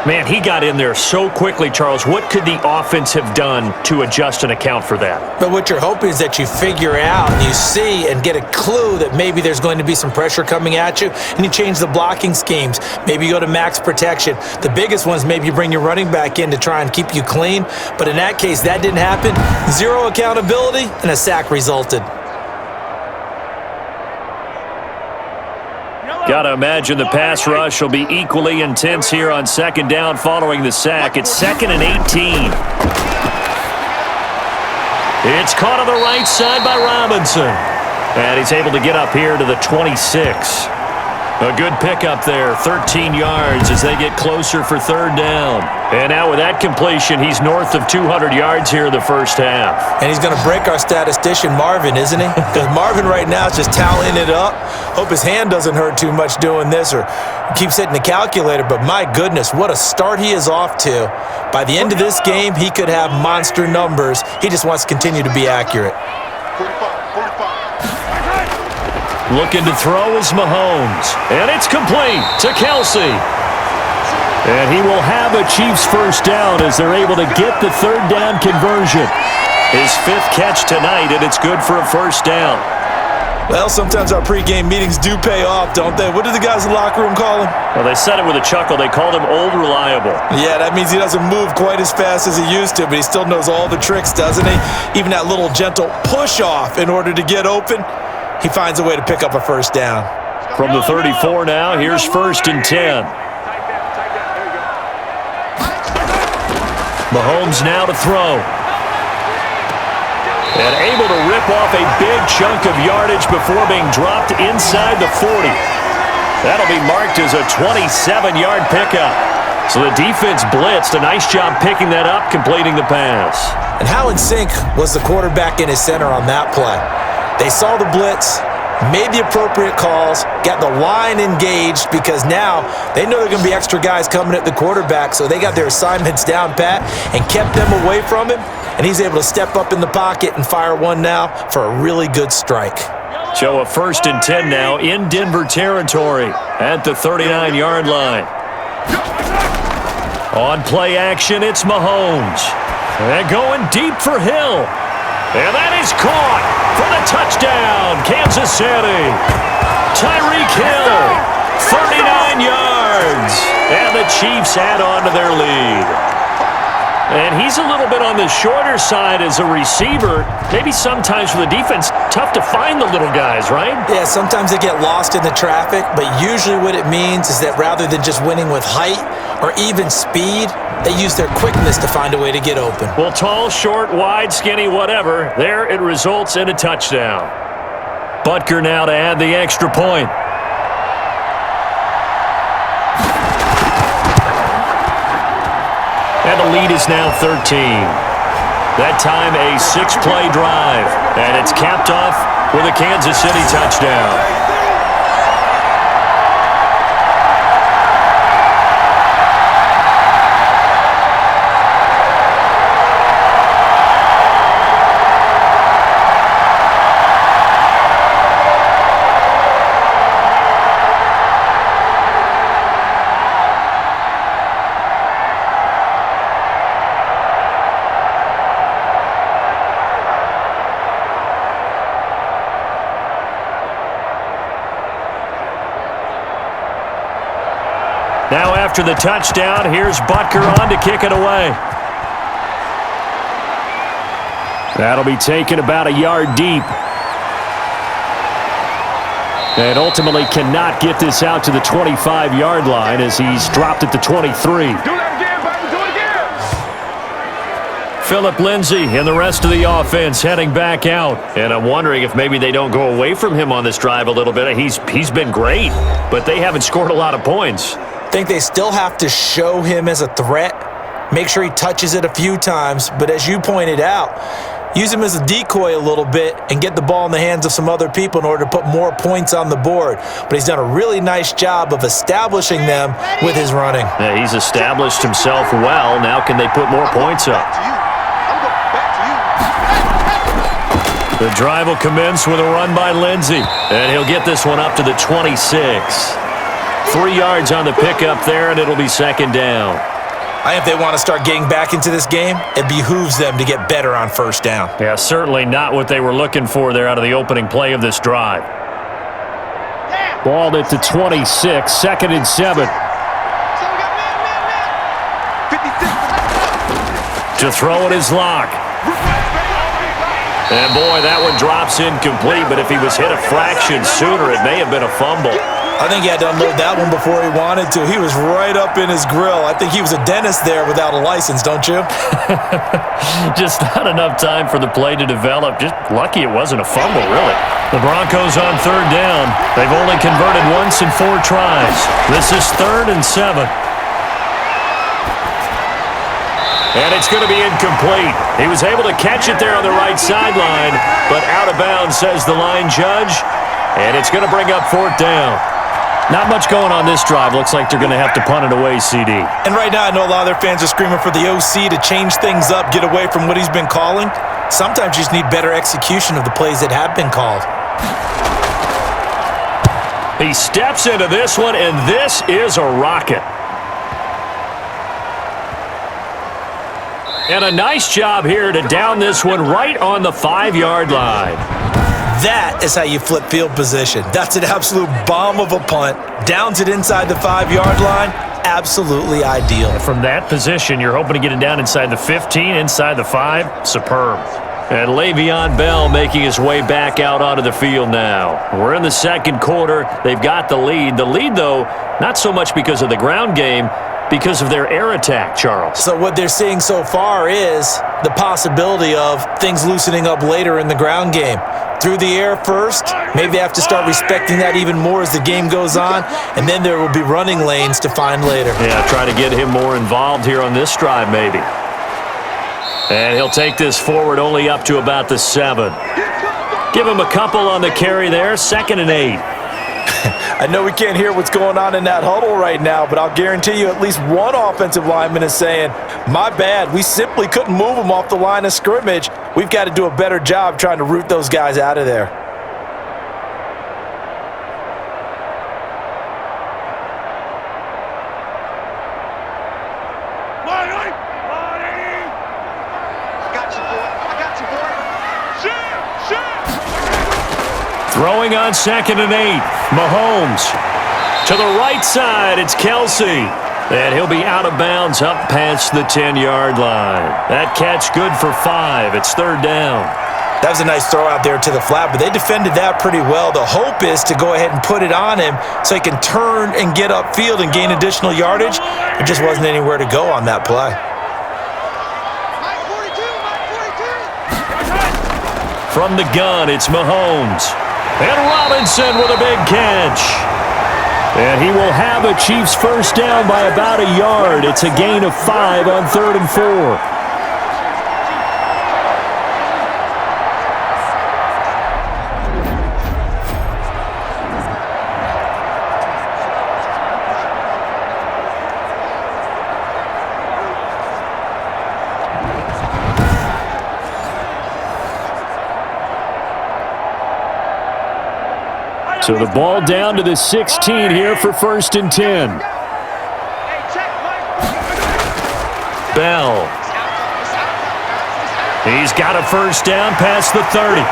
Man, he got in there so quickly, Charles. What could the offense have done to adjust and account for that? But what you're hoping is that you figure out and you see and get a clue that maybe there's going to be some pressure coming at you, and you change the blocking schemes. Maybe you go to max protection. The biggest ones, maybe you bring your running back in to try and keep you clean. But in that case, that didn't happen. 0 accountability, and a sack resulted. Got to imagine the pass rush will be equally intense here on 2nd down following the sack. It's 2nd and 18. It's caught on the right side by Robinson. And he's able to get up here to the 26. A good pickup there, 13 yards as they get closer for 3rd down. And now with that completion, he's north of 200 yards here in the first half. And he's going to break our statistician, Marvin, isn't he? Because Marvin right now is just tallying it up. Hope his hand doesn't hurt too much doing this or keeps hitting the calculator. But my goodness, what a start he is off to. By the end of this game, he could have monster numbers. He just wants to continue to be accurate. Looking to throw is Mahomes. And it's complete to Kelsey. And he will have a Chiefs 1st down as they're able to get the 3rd down conversion. His 5th catch tonight, and it's good for a 1st down. Well, sometimes our pregame meetings do pay off, don't they? What do the guys in the locker room call him? Well, they said it with a chuckle. They called him Old Reliable. Yeah, that means he doesn't move quite as fast as he used to, but he still knows all the tricks, doesn't he? Even that little gentle push-off in order to get open. He finds a way to pick up a 1st down. From the 34 now, here's 1st and 10. Mahomes now to throw. And able to rip off a big chunk of yardage before being dropped inside the 40. That'll be marked as a 27-yard pickup. So the defense blitzed. A nice job picking that up, completing the pass. And how in sync was the quarterback in his center on that play? They saw the blitz, made the appropriate calls, got the line engaged because now they know there are going to be extra guys coming at the quarterback, so they got their assignments down pat and kept them away from him, and he's able to step up in the pocket and fire one now for a really good strike. So a 1st and 10 now in Denver territory at the 39-yard line. On play action, it's Mahomes. And going deep for Hill. And that is caught for the touchdown, Kansas City. Tyreek Hill, 39 yards. And the Chiefs add on to their lead. And he's a little bit on the shorter side as a receiver. Maybe sometimes for the defense, tough to find the little guys, right? Yeah, sometimes they get lost in the traffic, but usually what it means is that rather than just winning with height or even speed, they use their quickness to find a way to get open. Well, tall, short, wide, skinny, whatever, there it results in a touchdown. Butker now to add the extra point. And the lead is now 13. That time a 6-play drive. And it's capped off with a Kansas City touchdown. Now after the touchdown, here's Butker on to kick it away. That'll be taken about a yard deep. And ultimately cannot get this out to the 25-yard line as he's dropped at the 23. Do that again, baby. Do it again. Phillip Lindsay and the rest of the offense heading back out. And I'm wondering if maybe they don't go away from him on this drive a little bit. He's been great, but they haven't scored a lot of points. I think they still have to show him as a threat, make sure he touches it a few times, but as you pointed out, use him as a decoy a little bit and get the ball in the hands of some other people in order to put more points on the board. But he's done a really nice job of establishing them with his running. Yeah, he's established himself well. Now can they put more points up? The drive will commence with a run by Lindsay, and he'll get this one up to the 26. 3 yards on the pickup there, and it'll be 2nd down. I think if they want to start getting back into this game, it behooves them to get better on 1st down. Yeah, certainly not what they were looking for there out of the opening play of this drive. Ball at the 26, 2nd and 7. To throw it is Locke. And boy, that one drops incomplete, but if he was hit a fraction sooner, it may have been a fumble. I think he had to unload that one before he wanted to. He was right up in his grill. I think he was a dentist there without a license, don't you? Just not enough time for the play to develop. Just lucky it wasn't a fumble, really. The Broncos on 3rd down. They've only converted once in 4 tries. This is 3rd and 7. And it's going to be incomplete. He was able to catch it there on the right sideline, but out of bounds, says the line judge. And it's going to bring up 4th down. Not much going on this drive. Looks like they're going to have to punt it away, CD. And right now, I know a lot of their fans are screaming for the OC to change things up, get away from what he's been calling. Sometimes you just need better execution of the plays that have been called. He steps into this one, and this is a rocket. And a nice job here to down this one right on the 5-yard line. That is how you flip field position. That's an absolute bomb of a punt. Downs it inside the 5-yard line. Absolutely ideal. From that position, you're hoping to get it down inside the 15, inside the 5. Superb. And Le'Veon Bell making his way back out onto the field now. We're in the 2nd quarter. They've got the lead. The lead, though, not so much because of the ground game, because of their air attack, Charles. So what they're seeing so far is the possibility of things loosening up later in the ground game. Through the air first, maybe they have to start respecting that even more as the game goes on, and then there will be running lanes to find later. Yeah, try to get him more involved here on this drive maybe. And he'll take this forward only up to about the 7. Give him a couple on the carry there, 2nd and 8. I know we can't hear what's going on in that huddle right now, but I'll guarantee you at least one offensive lineman is saying, my bad, we simply couldn't move them off the line of scrimmage. We've got to do a better job trying to root those guys out of there. Throwing on 2nd and 8. Mahomes. To the right side, it's Kelsey. And he'll be out of bounds up past the 10-yard line. That catch good for 5. It's 3rd down. That was a nice throw out there to the flat, but they defended that pretty well. The hope is to go ahead and put it on him so he can turn and get upfield and gain additional yardage. There just wasn't anywhere to go on that play. From the gun, it's Mahomes. And Robinson with a big catch. And he will have a Chiefs first down by about a yard. It's a gain of 5 on 3rd and 4. So the ball down to the 16 here for 1st and 10. Bell. He's got a first down past the 30.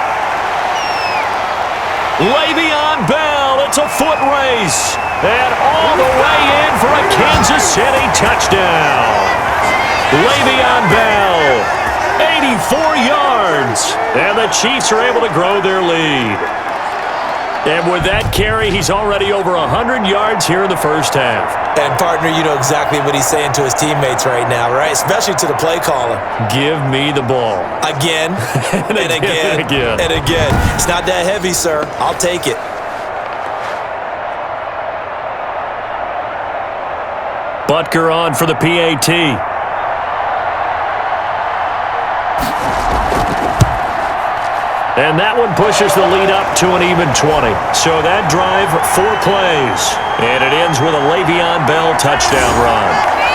Le'Veon Bell, it's a foot race. And all the way in for a Kansas City touchdown. Le'Veon Bell, 84 yards. And the Chiefs are able to grow their lead. And with that carry, he's already over 100 yards here in the first half. And, partner, you know exactly what he's saying to his teammates right now, right? Especially to the play caller. Give me the ball. Again, and again, and again. It's not that heavy, sir. I'll take it. Butker on for the PAT. And that one pushes the lead up to an even 20. So that drive, 4 plays. And it ends with a Le'Veon Bell touchdown run.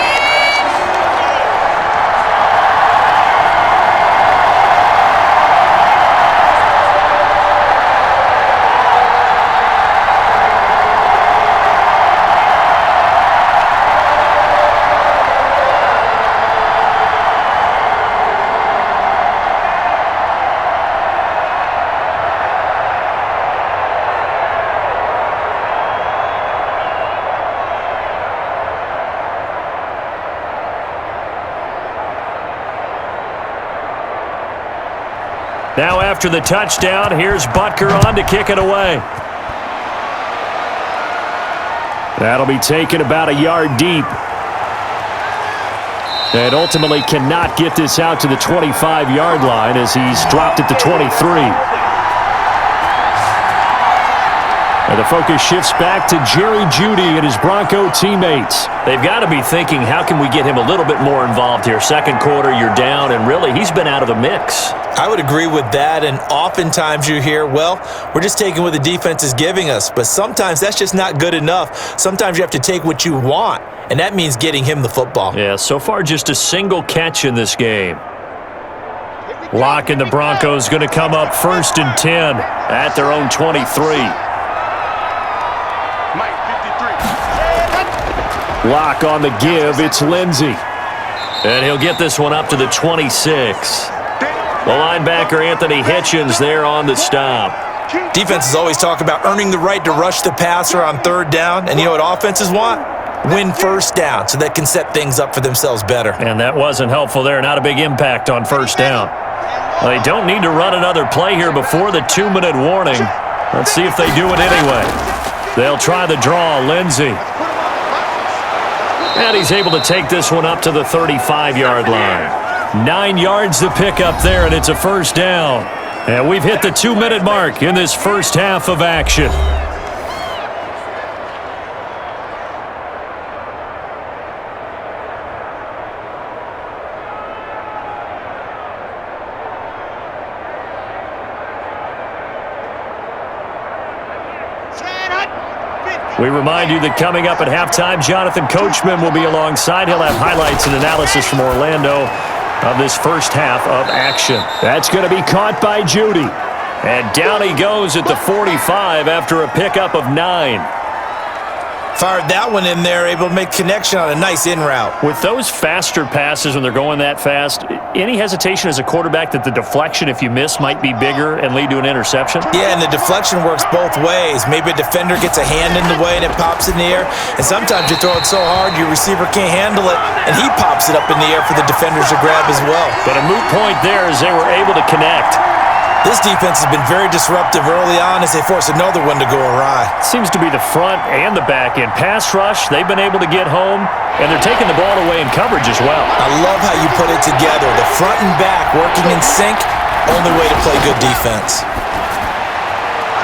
Now after the touchdown, here's Butker on to kick it away. That'll be taken about a yard deep. And ultimately cannot get this out to the 25-yard line as he's dropped at the 23. And the focus shifts back to Jerry Jeudy and his Bronco teammates. They've got to be thinking, how can we get him a little bit more involved here? Second quarter, you're down, and really, he's been out of the mix. I would agree with that, and oftentimes you hear, well, we're just taking what the defense is giving us, but sometimes that's just not good enough. Sometimes you have to take what you want, and that means getting him the football. Yeah, so far just a single catch in this game. Locke and the Broncos going to come up 1st and 10 at their own 23. Locke on the give, it's Lindsey. And he'll get this one up to the 26. The linebacker, Anthony Hitchens, there on the stop. Defenses always talk about earning the right to rush the passer on 3rd down. And you know what offenses want? Win first down so they can set things up for themselves better. And that wasn't helpful there. Not a big impact on 1st down. Well, they don't need to run another play here before the 2-minute warning. Let's see if they do it anyway. They'll try the draw. Lindsey. And he's able to take this one up to the 35-yard line. 9 yards to pick up there, and it's a first down. And we've hit the 2-minute mark in this first half of action. We remind you that coming up at halftime, Jonathan Coachman will be alongside. He'll have highlights and analysis from Orlando of this first half of action. That's going to be caught by Judy. And down he goes at the 45 after a pickup of 9. Fired that one in there, able to make connection on a nice in route. With those faster passes when they're going that fast, any hesitation as a quarterback that the deflection, if you miss, might be bigger and lead to an interception? Yeah, and the deflection works both ways. Maybe a defender gets a hand in the way and it pops in the air, and sometimes you throw it so hard your receiver can't handle it, and he pops it up in the air for the defenders to grab as well. But a moot point there as they were able to connect. This defense has been very disruptive early on as they force another one to go awry. Seems to be the front and the back end. Pass rush, they've been able to get home, and they're taking the ball away in coverage as well. I love how you put it together. The front and back working in sync, only way to play good defense.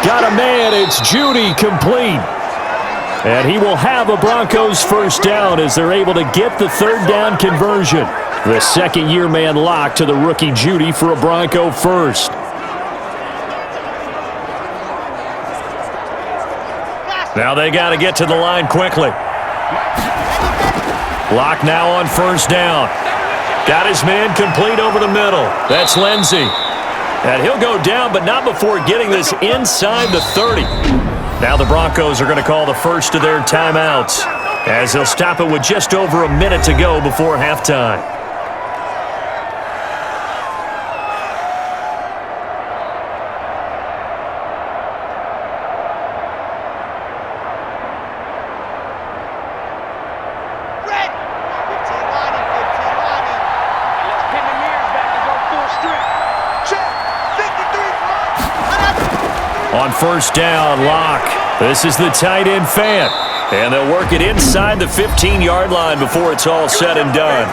Got a man, it's Judy complete. And he will have a Broncos first down as they're able to get the third down conversion. The second-year man lock to the rookie Judy for a Bronco first. Now they got to get to the line quickly. Lock now on first down. Got his man complete over the middle. That's Lindsey. And he'll go down, but not before getting this inside the 30. Now the Broncos are going to call the first of their timeouts as they'll stop it with just over a minute to go before halftime. On first down, Locke. This is the tight end Fant. And they'll work it inside the 15-yard line before it's all said and done.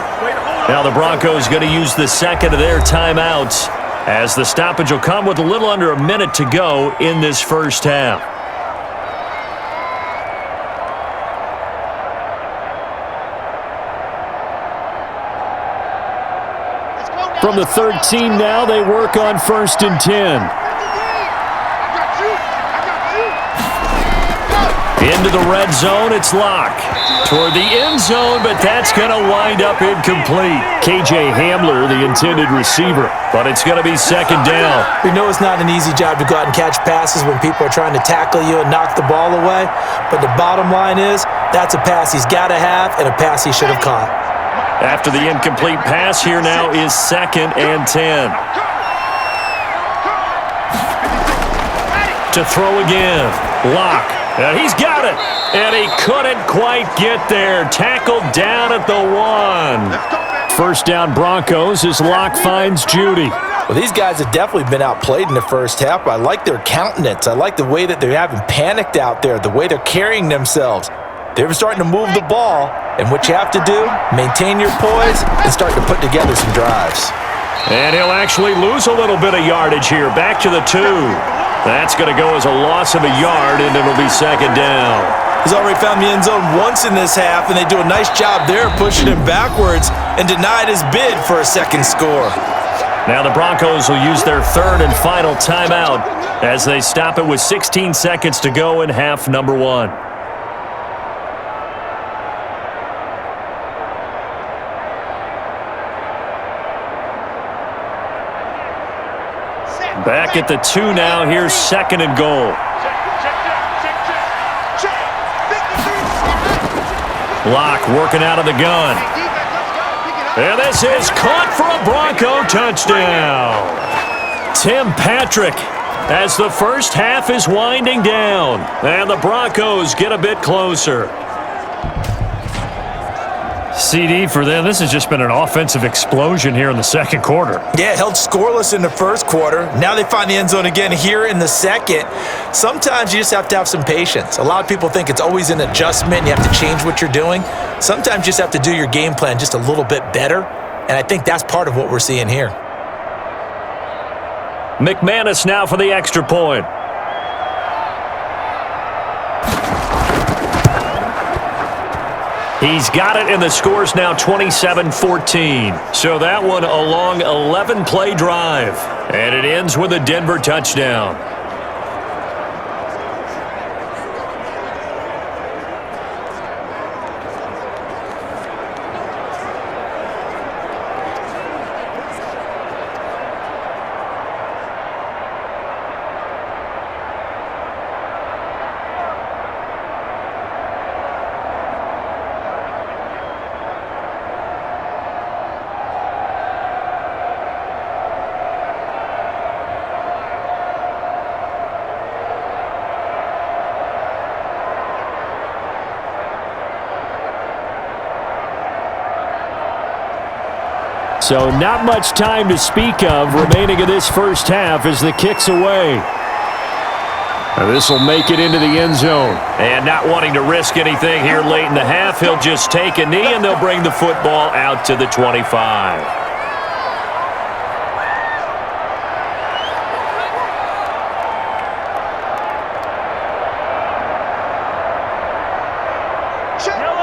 Now the Broncos going to use the second of their timeouts as the stoppage will come with a little under a minute to go in this first half. From the 13 now, they work on first and 10. Into the red zone, it's Locke. Toward the end zone, but that's going to wind up incomplete. KJ Hamler, the intended receiver. But it's going to be second down. We know it's not an easy job to go out and catch passes when people are trying to tackle you and knock the ball away. But the bottom line is, that's a pass he's got to have and a pass he should have caught. After the incomplete pass, here now is second and 10. To throw again, Locke. And he's got it. And he couldn't quite get there. Tackled down at the 1. First down Broncos as Locke finds Judy. Well, these guys have definitely been outplayed in the first half, but I like their countenance. I like the way that they're having panicked out there, the way they're carrying themselves. They're starting to move the ball, and what you have to do, maintain your poise and start to put together some drives. And he'll actually lose a little bit of yardage here. Back to the 2. That's going to go as a loss of a yard, and it'll be second down. He's already found the end zone once in this half, and they do a nice job there pushing him backwards and denied his bid for a second score. Now the Broncos will use their third and final timeout as they stop it with 16 seconds to go in half number 1. Back at the 2 now. Here's second and goal. Locke working out of the gun. And this is caught for a Bronco touchdown. Tim Patrick as the first half is winding down. And the Broncos get a bit closer. CD for them. This has just been an offensive explosion here in the second quarter. Yeah, held scoreless in the first quarter. Now they find the end zone again here in the second. Sometimes you just have to have some patience. A lot of people think it's always an adjustment. You have to change what you're doing. Sometimes you just have to do your game plan just a little bit better. And I think that's part of what we're seeing here. McManus now for the extra point. He's got it, and the score's now 27-14. So that one a long 11-play drive. And it ends with a Denver touchdown. So not much time to speak of remaining in this first half as the kick's away. This will make it into the end zone. And not wanting to risk anything here late in the half, he'll just take a knee and they'll bring the football out to the 25.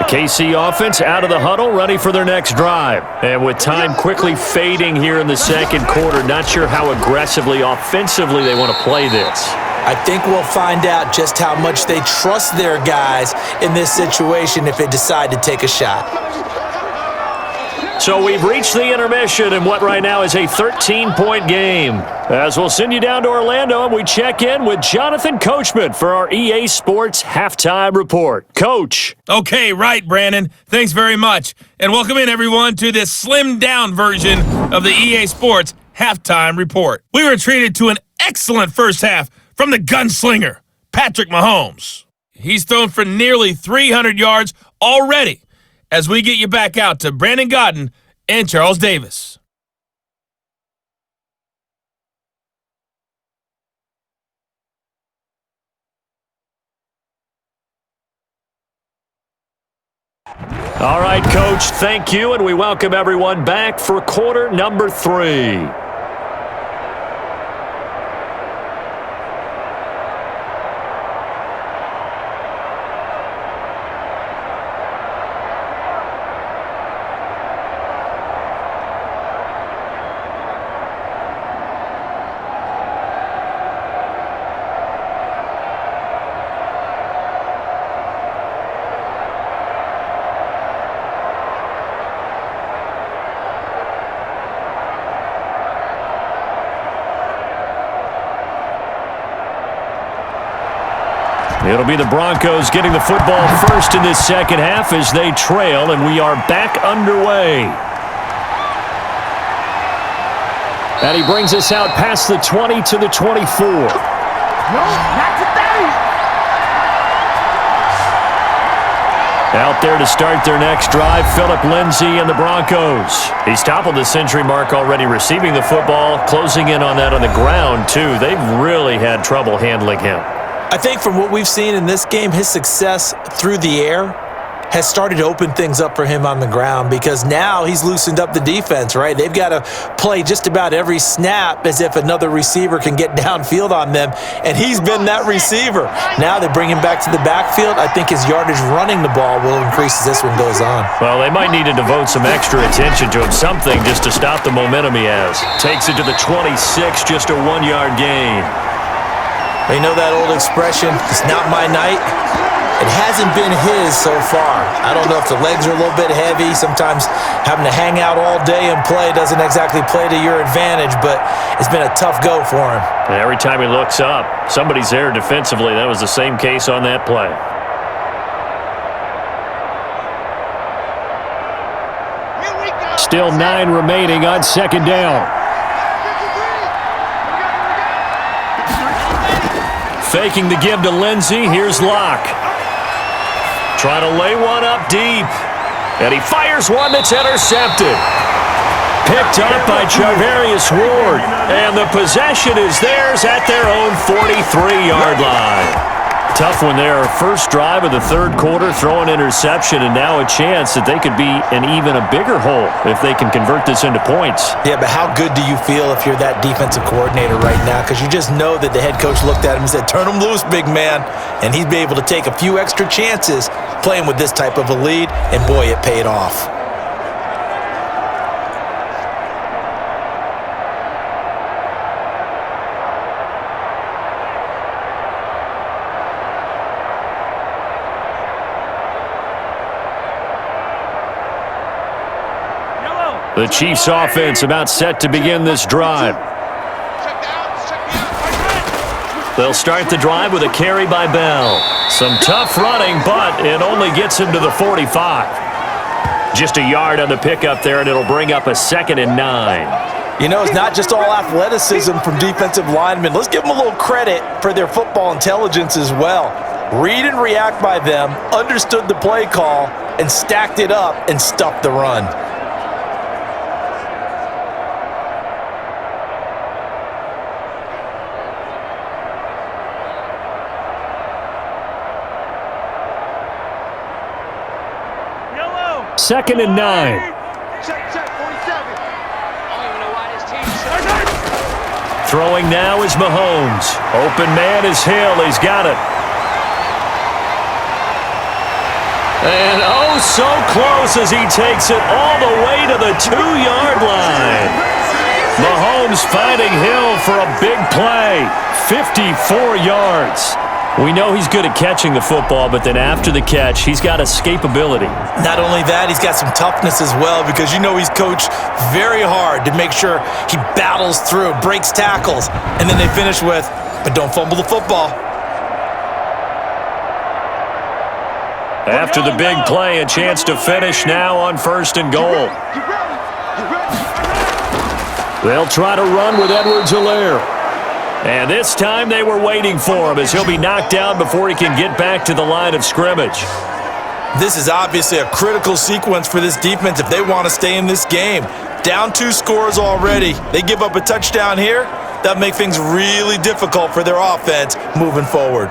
KC offense out of the huddle, ready for their next drive. And with time quickly fading here in the second quarter, not sure how aggressively, offensively they want to play this. I think we'll find out just how much they trust their guys in this situation if they decide to take a shot. So we've reached the intermission in what right now is a 13-point game. As we'll send you down to Orlando, and we check in with Jonathan Coachman for our EA Sports Halftime Report. Coach. Okay, right, Brandon. Thanks very much. And welcome in, everyone, to this slimmed-down version of the EA Sports Halftime Report. We were treated to an excellent first half from the gunslinger, Patrick Mahomes. He's thrown for nearly 300 yards already as we get you back out to Brandon Godden and Charles Davis. All right, Coach, thank you, and we welcome everyone back for quarter number 3. It'll be the Broncos getting the football first in this second half as they trail, and we are back underway. And he brings us out past the 20 to the 24. No, not today. Out there to start their next drive, Phillip Lindsay and the Broncos. He's toppled the century mark already receiving the football, closing in on that on the ground, too. They've really had trouble handling him. I think from what we've seen in this game, his success through the air has started to open things up for him on the ground because now he's loosened up the defense, right? They've got to play just about every snap as if another receiver can get downfield on them, and he's been that receiver. Now they bring him back to the backfield. I think his yardage running the ball will increase as this one goes on. Well, they might need to devote some extra attention to him, something just to stop the momentum he has. Takes it to the 26, just a 1-yard gain. You know that old expression, it's not my night? It hasn't been his so far. I don't know if the legs are a little bit heavy. Sometimes having to hang out all day and play doesn't exactly play to your advantage, but it's been a tough go for him. And every time he looks up, somebody's there defensively. That was the same case on that play. Still 9 remaining on second down. Faking the give to Lindsay. Here's Locke. Trying to lay one up deep. And he fires one that's intercepted. Picked up by Charvarius Ward. And the possession is theirs at their own 43-yard line. Tough one there. First drive of the third quarter, throw an interception, and now a chance that they could be in even a bigger hole if they can convert this into points. Yeah, but how good do you feel if you're that defensive coordinator right now? Because you just know that the head coach looked at him and said, turn him loose, big man. And he'd be able to take a few extra chances playing with this type of a lead, and boy, it paid off. The Chiefs offense about set to begin this drive. They'll start the drive with a carry by Bell. Some tough running, but it only gets him to the 45. Just a yard on the pickup there, and it'll bring up a 2nd and 9. You know, it's not just all athleticism from defensive linemen. Let's give them a little credit for their football intelligence as well. Read and react by them, understood the play call, and stacked it up and stuffed the run. 2nd and 9. Check, 47. I don't even know why this team's Throwing now is Mahomes. Open man is Hill. He's got it. And oh, so close as he takes it all the way to the 2-yard line. Mahomes finding Hill for a big play. 54 yards. We know he's good at catching the football, but then after the catch, he's got escapability. Not only that, he's got some toughness as well because you know he's coached very hard to make sure he battles through, breaks tackles, and then they finish with, but don't fumble the football. After the big play, a chance to finish now on 1st and goal. They'll try to run with Edwards-Helaire. And this time they were waiting for him as he'll be knocked down before he can get back to the line of scrimmage. This is obviously a critical sequence for this defense if they want to stay in this game. Down 2 scores already. They give up a touchdown here. That'll make things really difficult for their offense moving forward.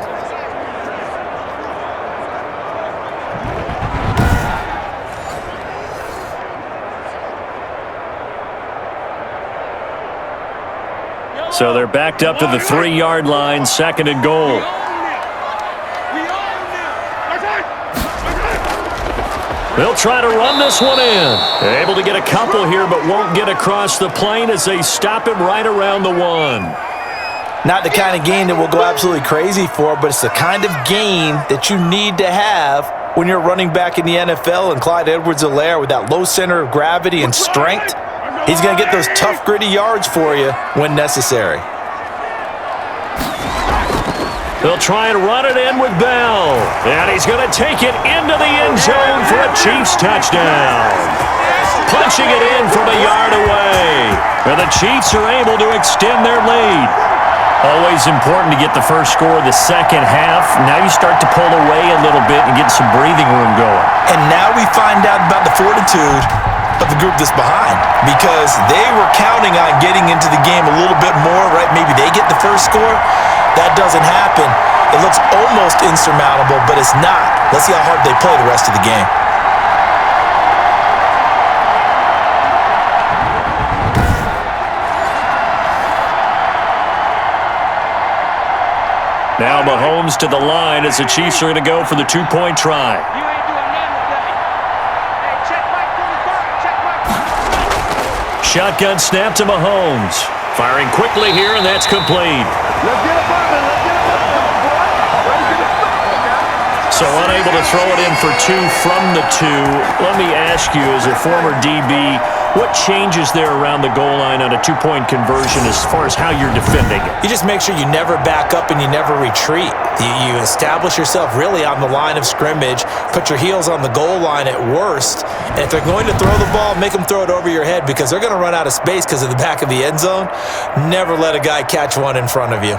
So they're backed up to the 3-yard line, 2nd and goal. They'll try to run this one in. They're able to get a couple here, but won't get across the plane as they stop him right around the 1. Not the kind of gain that we'll go absolutely crazy for, but it's the kind of gain that you need to have when you're running back in the NFL. And Clyde Edwards-Helaire with that low center of gravity and strength, he's going to get those tough, gritty yards for you when necessary. They'll try and run it in with Bell. And he's going to take it into the end zone for a Chiefs touchdown. Punching it in from a yard away. And the Chiefs are able to extend their lead. Always important to get the first score of the second half. Now you start to pull away a little bit and get some breathing room going. And now we find out about the fortitude of the group that's behind, because they were counting on getting into the game a little bit more, right? Maybe they get the first score. That doesn't happen. It looks almost insurmountable, but it's not. Let's see how hard they play the rest of the game. Now Mahomes to the line as the Chiefs are going to go for the 2-point try. You ain't doing nothing today. Hey, check Mike 45. Check Mike. Shotgun snap to Mahomes. Firing quickly here, and that's complete. Let's get it poppin'. Let's get it poppin'. Come on, boy. Ready to start, okay? So unable to throw it in for 2 from the 2. Let me ask you, as a former DB, what changes there around the goal line on a 2-point conversion as far as how you're defending it? You just make sure you never back up and you never retreat. You establish yourself really on the line of scrimmage, put your heels on the goal line at worst, and if they're going to throw the ball, make them throw it over your head because they're going to run out of space because of the back of the end zone. Never let a guy catch one in front of you.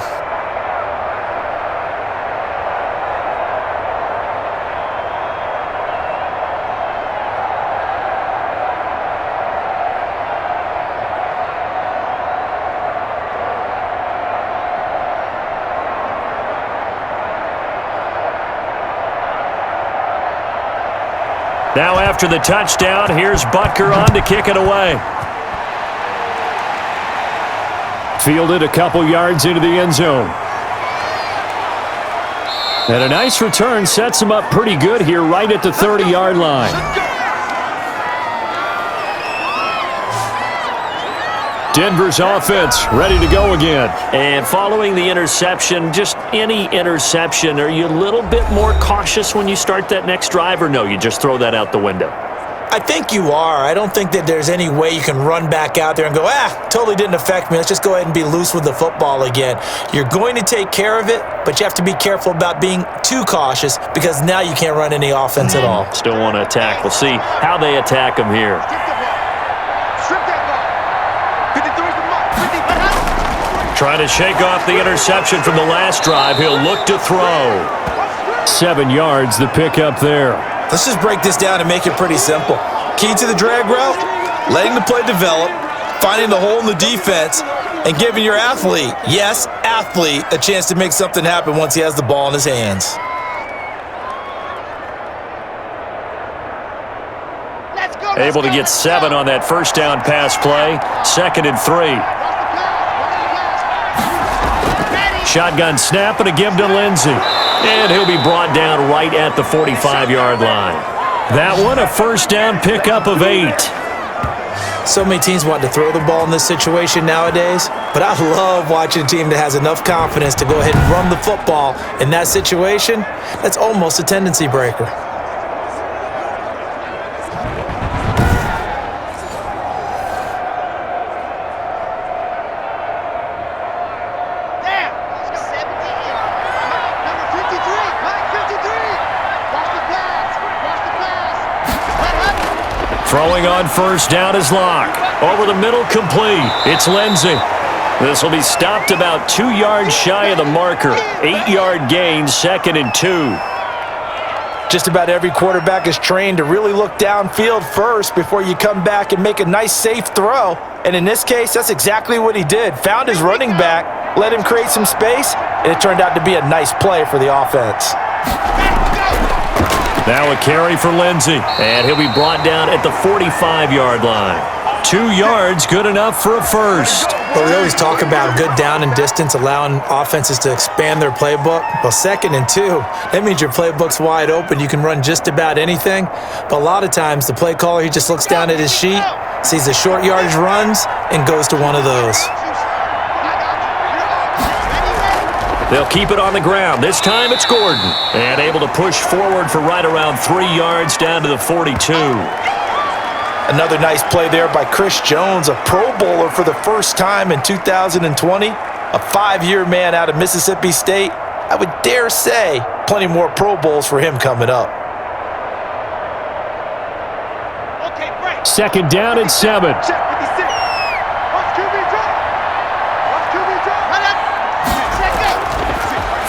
Now after the touchdown, here's Butker on to kick it away. Fielded a couple yards into the end zone. And a nice return sets him up pretty good here right at the 30-yard line. Denver's offense ready to go again. And following the interception, just any interception, are you a little bit more cautious when you start that next drive, or no, you just throw that out the window? I think you are. I don't think that there's any way you can run back out there and go, totally didn't affect me. Let's just go ahead and be loose with the football again. You're going to take care of it, but you have to be careful about being too cautious because now you can't run any offense at all. Still want to attack. We'll see how they attack him here. Trying to shake off the interception from the last drive. He'll look to throw. 7 yards, the pickup there. Let's just break this down and make it pretty simple. Key to the drag route, letting the play develop, finding the hole in the defense, and giving your athlete, yes, athlete, a chance to make something happen once he has the ball in his hands. Able to get 7 on that first down pass play. 2nd and 3. Shotgun snap and a give to Lindsey. And he'll be brought down right at the 45-yard line. That one, a first down pickup of 8. So many teams want to throw the ball in this situation nowadays, but I love watching a team that has enough confidence to go ahead and run the football in that situation. That's almost a tendency breaker. Throwing on first down is Locke. Over the middle, complete. It's Lindsey. This will be stopped about 2 yards shy of the marker. 8-yard gain, 2nd and 2. Just about every quarterback is trained to really look downfield first before you come back and make a nice, safe throw. And in this case, that's exactly what he did. Found his running back, let him create some space, and it turned out to be a nice play for the offense. Now a carry for Lindsey, and he'll be brought down at the 45-yard line. 2 yards, good enough for a first. But we always talk about good down and distance, allowing offenses to expand their playbook. Well, 2nd and 2, that means your playbook's wide open. You can run just about anything. But a lot of times, the play caller, he just looks down at his sheet, sees the short yardage runs, and goes to one of those. They'll keep it on the ground. This time it's Gordon. And able to push forward for right around 3 yards down to the 42. Another nice play there by Chris Jones, a Pro Bowler for the first time in 2020. A 5-year man out of Mississippi State. I would dare say plenty more Pro Bowls for him coming up. 2nd down and 7.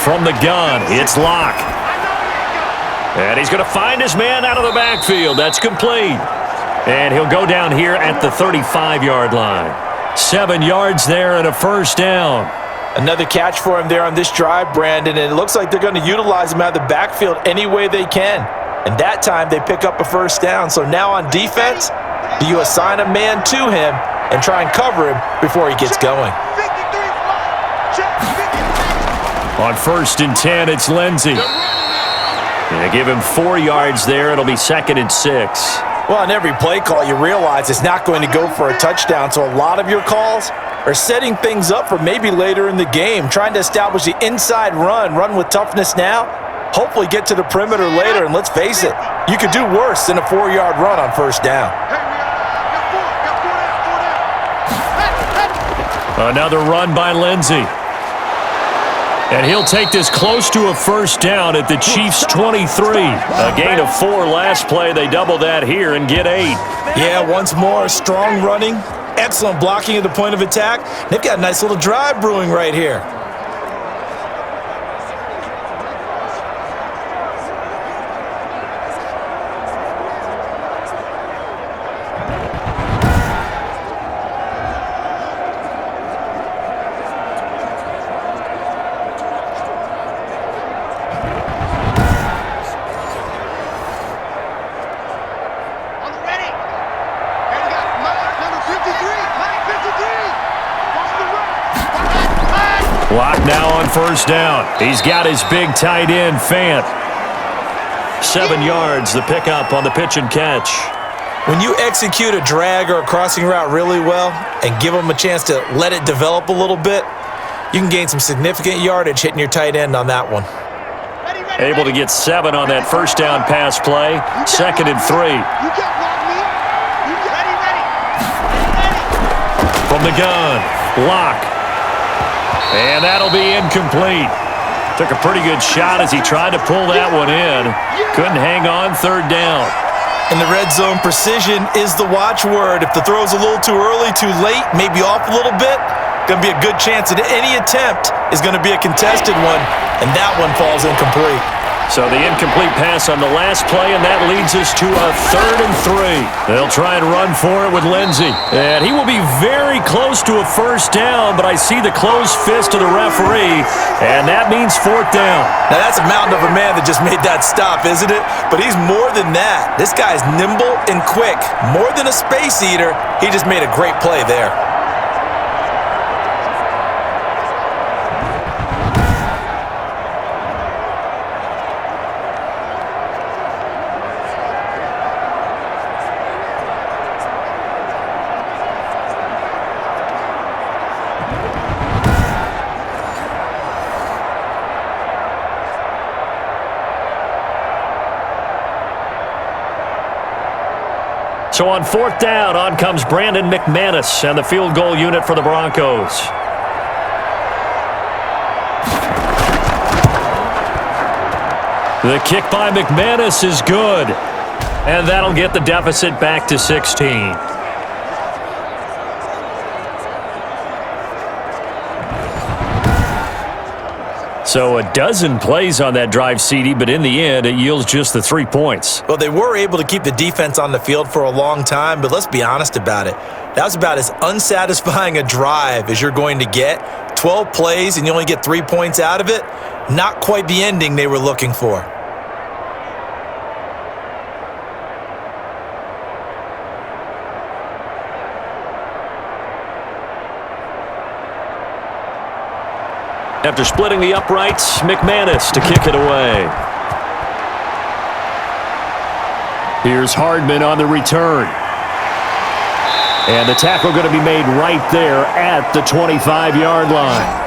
From the gun, it's Locke. And he's going to find his man out of the backfield. That's complete. And he'll go down here at the 35-yard line. 7 yards there and a first down. Another catch for him there on this drive, Brandon, and it looks like they're going to utilize him out of the backfield any way they can. And that time they pick up a first down. So now on defense, do you assign a man to him and try and cover him before he gets going? On 1st and 10, it's Lindsey. And give him 4 yards there. It'll be 2nd and 6. Well, on every play call, you realize it's not going to go for a touchdown. So a lot of your calls are setting things up for maybe later in the game, trying to establish the inside run with toughness now, hopefully get to the perimeter later. And let's face it, you could do worse than a 4-yard run on first down. Another run by Lindsey. And he'll take this close to a first down at the Chiefs' 23. A gain of 4 last play. They double that here and get 8. Yeah, once more, strong running, excellent blocking at the point of attack. They've got a nice little drive brewing right here. Lock now on first down. He's got his big tight end, Fant. 7 yards, the pickup on the pitch and catch. When you execute a drag or a crossing route really well and give them a chance to let it develop a little bit, you can gain some significant yardage hitting your tight end on that one. Able to get 7 on that first down pass play. 2nd and 3. From the gun, Lock. And that'll be incomplete. Took a pretty good shot as he tried to pull that one in. Couldn't hang on, 3rd down. In the red zone, precision is the watchword. If the throw's a little too early, too late, maybe off a little bit, going to be a good chance that any attempt is going to be a contested one, and that one falls incomplete. So the incomplete pass on the last play, and that leads us to a 3rd and 3. They'll try and run for it with Lindsey. And he will be very close to a first down, but I see the closed fist of the referee, and that means 4th down. Now, that's a mountain of a man that just made that stop, isn't it? But he's more than that. This guy's nimble and quick. More than a space eater, he just made a great play there. So on 4th down, on comes Brandon McManus and the field goal unit for the Broncos. The kick by McManus is good, and that'll get the deficit back to 16. So a dozen plays on that drive, CD, but in the end, it yields just the 3 points. Well, they were able to keep the defense on the field for a long time, but let's be honest about it. That was about as unsatisfying a drive as you're going to get. 12 plays and you only get 3 points out of it. Not quite the ending they were looking for. After splitting the uprights, McManus to kick it away. Here's Hardman on the return. And the tackle going to be made right there at the 25-yard line.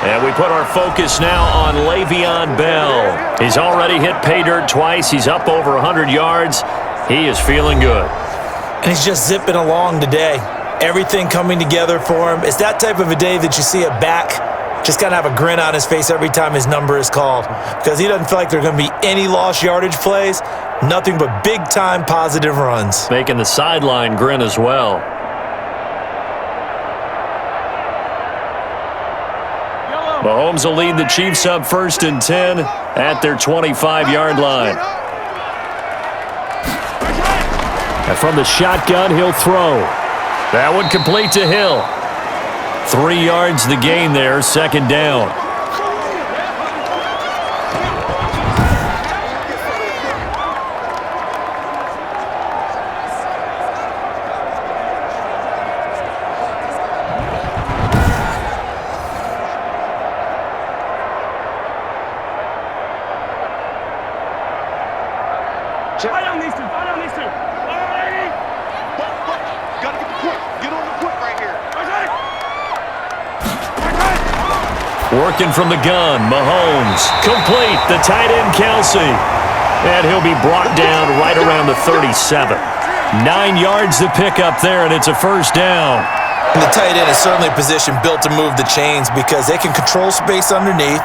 And we put our focus now on Le'Veon Bell. He's already hit pay dirt twice. He's up over 100 yards. He is feeling good. And he's just zipping along today. Everything coming together for him. It's that type of a day that you see a back just kind of have a grin on his face every time his number is called, because he doesn't feel like there are going to be any lost yardage plays, nothing but big-time positive runs. Making the sideline grin as well. Mahomes will lead the Chiefs up 1st and 10 at their 25-yard line. And from the shotgun, he'll throw. That one complete to Hill. 3 yards the gain there, 2nd down. Working from the gun, Mahomes. Complete, the tight end, Kelsey. And he'll be brought down right around the 37. 9 yards to pick up there, and it's a 1st down. And the tight end is certainly a position built to move the chains because they can control space underneath.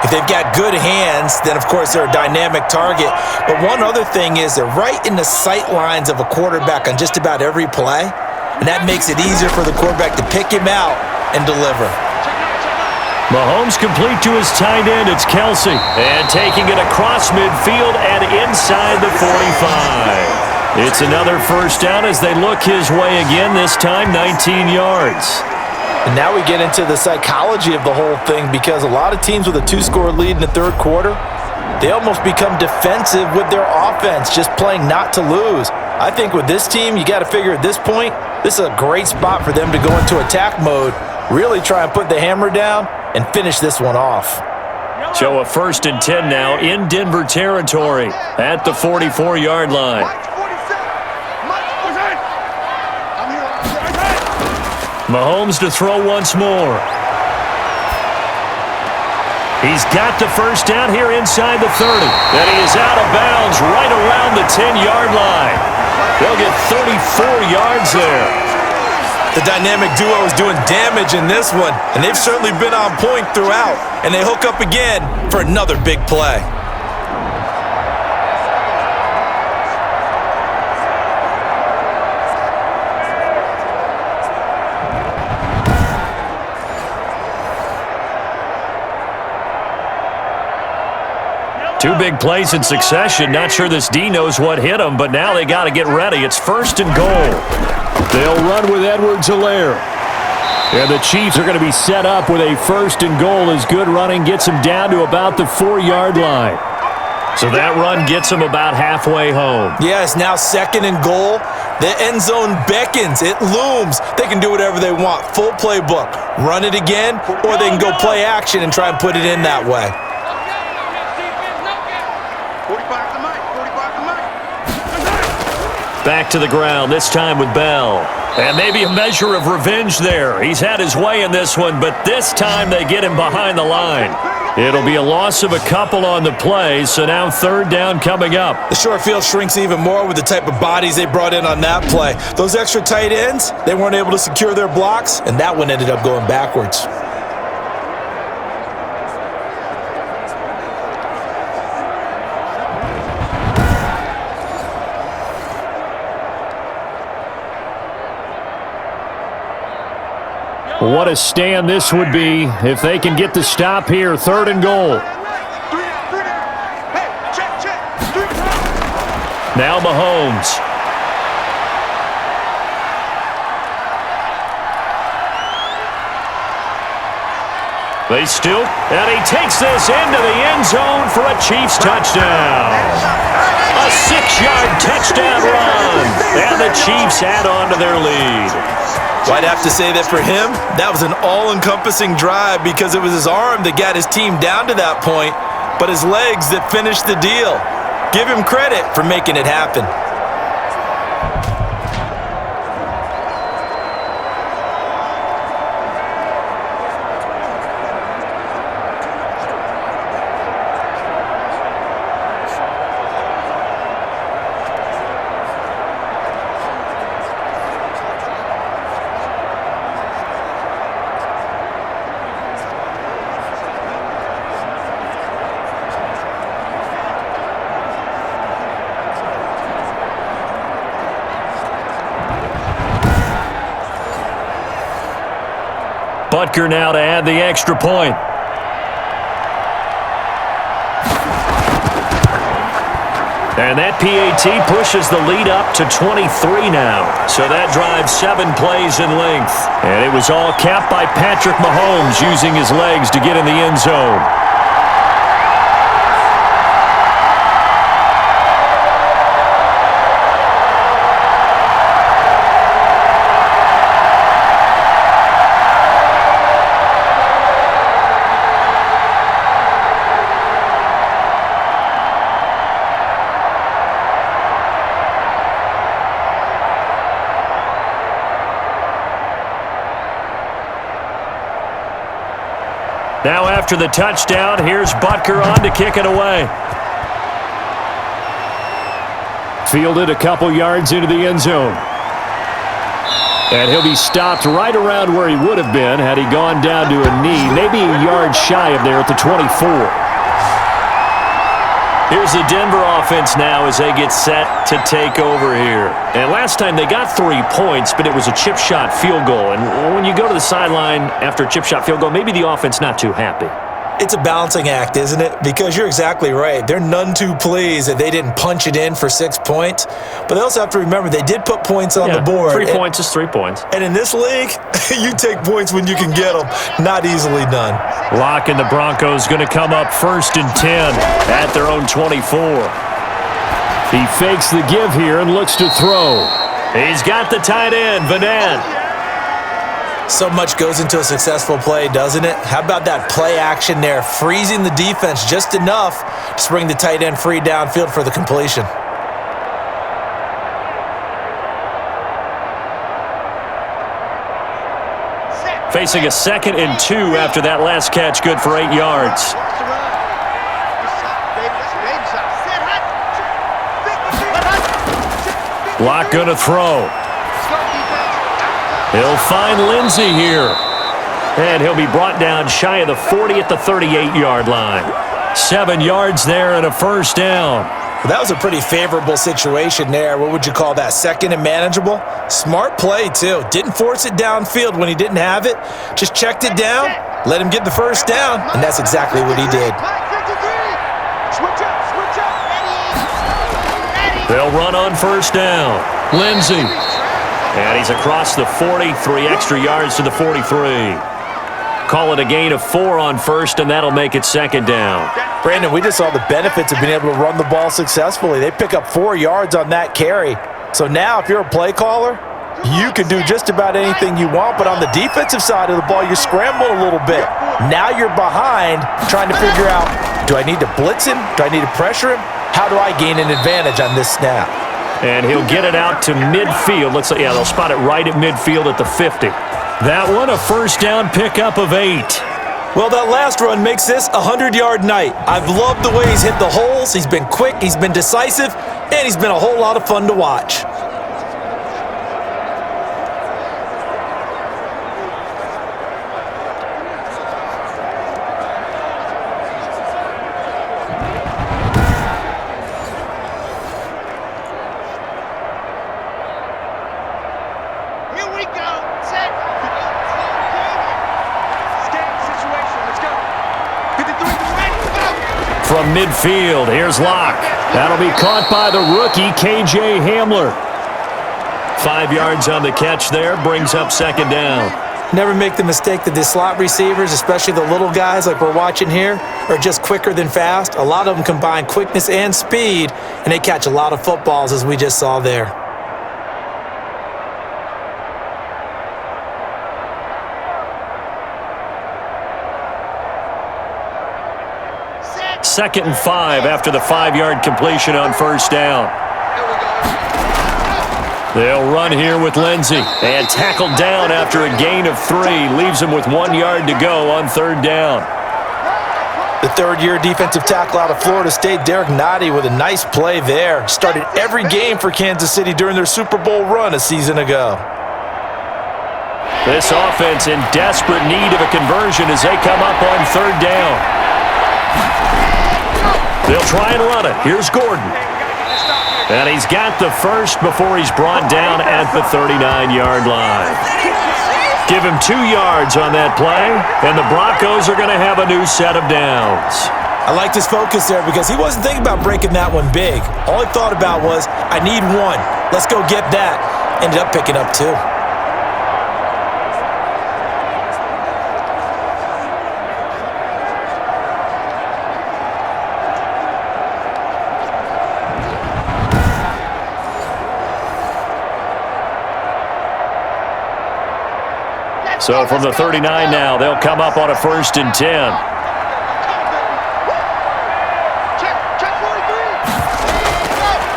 If they've got good hands, then, of course, they're a dynamic target. But one other thing is they're right in the sight lines of a quarterback on just about every play, and that makes it easier for the quarterback to pick him out and deliver. Mahomes complete to his tight end. It's Kelsey. And taking it across midfield and inside the 45. It's another 1st down as they look his way again, this time 19 yards. And now we get into the psychology of the whole thing, because a lot of teams with a 2-score lead in the 3rd quarter, they almost become defensive with their offense, just playing not to lose. I think with this team, you got to figure at this point, this is a great spot for them to go into attack mode, really try and put the hammer down and finish this one off. So a 1st and 10 now in Denver territory at the 44-yard line. Mahomes to throw once more. He's got the 1st down here inside the 30. And he is out of bounds right around the 10-yard line. They'll get 34 yards there. The dynamic duo is doing damage in this one, and they've certainly been on point throughout. And they hook up again for another big play. Two big plays in succession. Not sure this D knows what hit him, but now they got to get ready. It's 1st and goal. They'll run with Edwards-Helaire. And the Chiefs are going to be set up with a 1st and goal as good running gets them down to about the 4-yard line. So that run gets them about halfway home. Yeah, it's now 2nd and goal. The end zone beckons. It looms. They can do whatever they want. Full playbook. Run it again, or they can go play action and try and put it in that way. 45 to Mike. 45 to Mike. Back to the ground, this time with Bell. And maybe a measure of revenge there. He's had his way in this one, but this time they get him behind the line. It'll be a loss of a couple on the play, so now 3rd down coming up. The short field shrinks even more with the type of bodies they brought in on that play. Those extra tight ends, they weren't able to secure their blocks, and that one ended up going backwards. What a stand this would be if they can get the stop here. 3rd and goal. Hey, check. Now Mahomes. They still, and he takes this into the end zone for a Chiefs touchdown. A 6-yard touchdown run, and the Chiefs add on to their lead. Well, I'd have to say that for him, that was an all-encompassing drive because it was his arm that got his team down to that point, but his legs that finished the deal. Give him credit for making it happen. Butker now to add the extra point. And that PAT pushes the lead up to 23 now. So that drives 7 plays in length. And it was all capped by Patrick Mahomes using his legs to get in the end zone. Now after the touchdown, here's Butker on to kick it away. Fielded a couple yards into the end zone. And he'll be stopped right around where he would have been had he gone down to a knee, maybe a yard shy of there at the 24. Here's the Denver offense now as they get set to take over here. And last time they got 3 points, but it was a chip shot field goal. And when you go to the sideline after a chip shot field goal, maybe the offense not too happy. It's a balancing act, isn't it? Because you're exactly right. They're none too pleased that they didn't punch it in for 6 points. But they also have to remember they did put points on the board. 3 points is 3 points. And in this league, you take points when you can get them. Not easily done. Locke and the Broncos going to come up 1st and 10 at their own 24. He fakes the give here and looks to throw. He's got the tight end, Vanant. So much goes into a successful play, doesn't it? How about that play action there, freezing the defense just enough to bring the tight end free downfield for the completion. Facing a 2nd and 2 after that last catch, good for 8 yards. Locke gonna throw. He'll find Lindsey here. And he'll be brought down shy of the 40 at the 38-yard line. 7 yards there and a 1st down. Well, that was a pretty favorable situation there. What would you call that? 2nd and manageable? Smart play, too. Didn't force it downfield when he didn't have it. Just checked it down, let him get the 1st down, and that's exactly what he did. Switch up. They'll run on first down. Lindsey. And he's across the 40, 3 extra yards to the 43. Call it a gain of 4 on first, and that'll make it second down. Brandon, we just saw the benefits of being able to run the ball successfully. They pick up 4 yards on that carry. So now if you're a play caller, you can do just about anything you want, but on the defensive side of the ball, you're scrambling a little bit. Now you're behind trying to figure out, do I need to blitz him? Do I need to pressure him? How do I gain an advantage on this snap? And he'll get it out to midfield. Looks like, yeah, they'll spot it right at midfield at the 50. That one, a first down pickup of 8. Well, that last run makes this a 100-yard night. I've loved the way he's hit the holes. He's been quick, he's been decisive, and he's been a whole lot of fun to watch. From midfield, here's Locke. That'll be caught by the rookie, K.J. Hamler. 5 yards on the catch there, brings up second down. Never make the mistake that the slot receivers, especially the little guys like we're watching here, are just quicker than fast. A lot of them combine quickness and speed, and they catch a lot of footballs, as we just saw there. Second and 5 after the 5-yard completion on first down. They'll run here with Lindsey. And tackled down after a gain of 3. Leaves him with 1 yard to go on third down. The third-year defensive tackle out of Florida State, Derek Nottie, with a nice play there. Started every game for Kansas City during their Super Bowl run a season ago. This offense in desperate need of a conversion as they come up on third down. They'll try and run it. Here's Gordon. And he's got the first before he's brought down at the 39-yard line. Give him 2 yards on that play, and the Broncos are going to have a new set of downs. I liked his focus there because he wasn't thinking about breaking that one big. All he thought about was, I need 1. Let's go get that. Ended up picking up 2. So from the 39 now, they'll come up on a 1st and 10.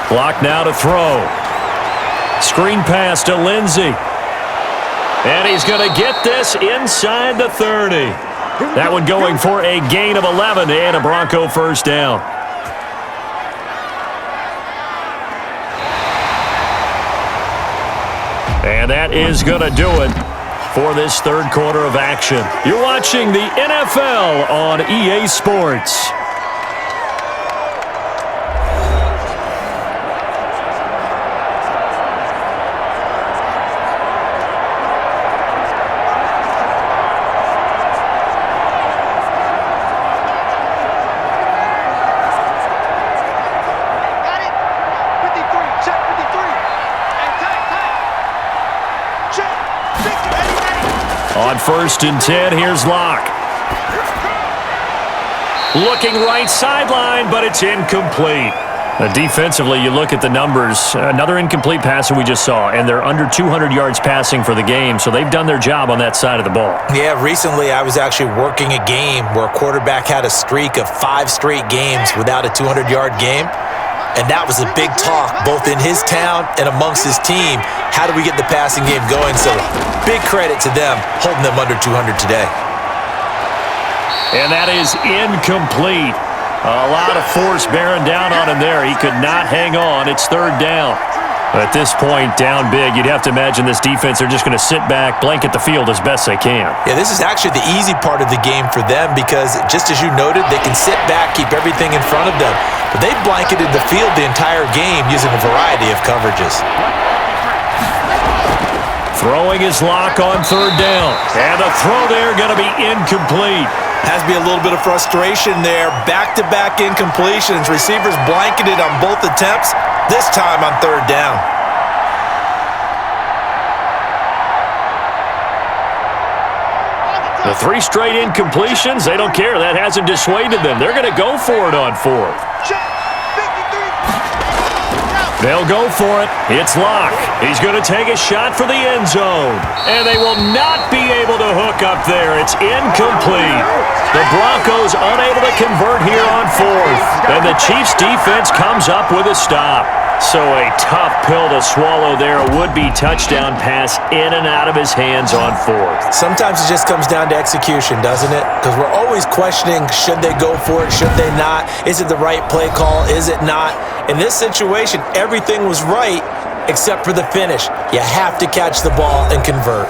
Clock now to throw. Screen pass to Lindsey. And he's going to get this inside the 30. That one going for a gain of 11 and a Bronco first down. And that is going to do it for this third quarter of action. You're watching the NFL on EA Sports. On 1st and 10, here's Locke. Looking right sideline, but it's incomplete. Defensively, you look at the numbers. Another incomplete pass that we just saw, and they're under 200 yards passing for the game, so they've done their job on that side of the ball. Yeah, recently I was actually working a game where a quarterback had a streak of 5 straight games without a 200-yard game. And that was a big talk, both in his town and amongst his team. How do we get the passing game going? So big credit to them, holding them under 200 today. And that is incomplete. A lot of force bearing down on him there. He could not hang on. It's third down. At this point, down big, you'd have to imagine this defense, they're just going to sit back, blanket the field as best they can. Yeah, this is actually the easy part of the game for them because, just as you noted, they can sit back, keep everything in front of them. But they've blanketed the field the entire game using a variety of coverages. Throwing his Lock on third down. And the throw there going to be incomplete. Has to be a little bit of frustration there. Back-to-back incompletions. Receivers blanketed on both attempts. This time on third down. The 3 straight incompletions, they don't care. That hasn't dissuaded them. They're going to go for it on 4th. They'll go for it. It's Locke. He's going to take a shot for the end zone. And they will not be able to hook up there. It's incomplete. The Broncos unable to convert here on 4th. And the Chiefs defense comes up with a stop. So a tough pill to swallow there. A would-be touchdown pass in and out of his hands on 4th. Sometimes it just comes down to execution, doesn't it? Because we're always questioning, should they go for it, should they not? Is it the right play call, is it not? In this situation, everything was right except for the finish. You have to catch the ball and convert.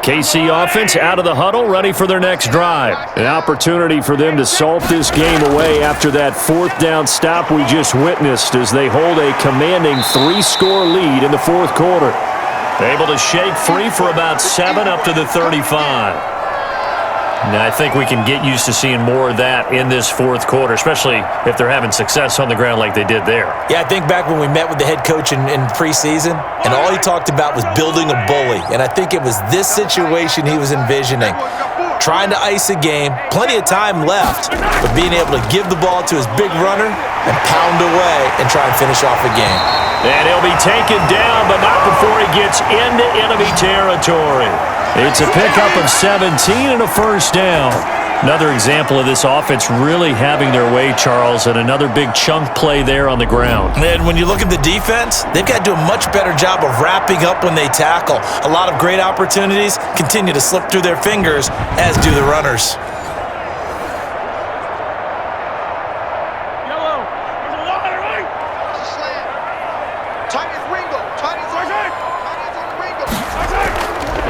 KC offense out of the huddle, ready for their next drive. An opportunity for them to salt this game away after that 4th down stop we just witnessed as they hold a commanding 3-score lead in the 4th quarter. Able to shake free for about 7 up to the 35. Now, I think we can get used to seeing more of that in this 4th quarter, especially if they're having success on the ground like they did there. Yeah, I think back when we met with the head coach in preseason, and all he talked about was building a bully. And I think it was this situation he was envisioning. Trying to ice a game, plenty of time left, but being able to give the ball to his big runner and pound away and try and finish off a game. And he'll be taken down, but not before he gets into enemy territory. It's a pickup of 17 and a first down. Another example of this offense really having their way, Charles, and another big chunk play there on the ground. And when you look at the defense, they've got to do a much better job of wrapping up when they tackle. A lot of great opportunities continue to slip through their fingers, as do the runners.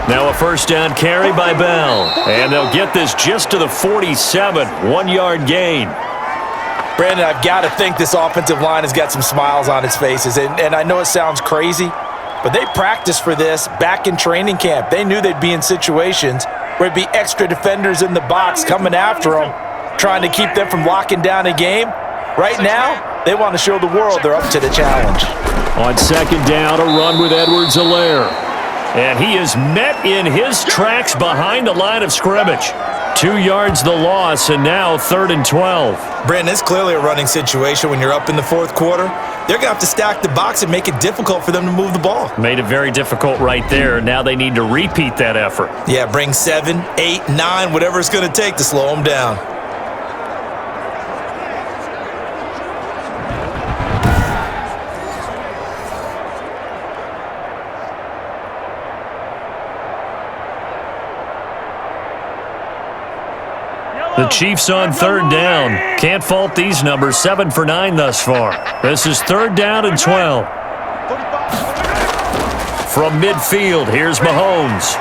Now a first down carry by Bell. And they'll get this just to the 47, 1-yard gain. Brandon, I've got to think this offensive line has got some smiles on its faces. And I know it sounds crazy, but they practiced for this back in training camp. They knew they'd be in situations where it'd be extra defenders in the box coming after them, trying to keep them from locking down a game. Right now, they want to show the world they're up to the challenge. On second down, a run with Edwards-Helaire. And he is met in his tracks behind the line of scrimmage. 2 yards the loss, and now 3rd and 12. Brandon, it's clearly a running situation when you're up in the 4th quarter. They're going to have to stack the box and make it difficult for them to move the ball. Made it very difficult right there. Now they need to repeat that effort. Yeah, bring 7, 8, 9, whatever it's going to take to slow them down. The Chiefs on 3rd down. Can't fault these numbers. 7 for 9 thus far. This is 3rd down and 12. From midfield, here's Mahomes.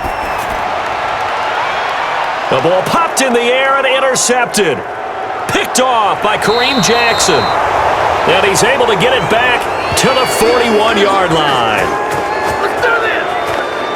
The ball popped in the air and intercepted. Picked off by Kareem Jackson. And he's able to get it back to the 41-yard line.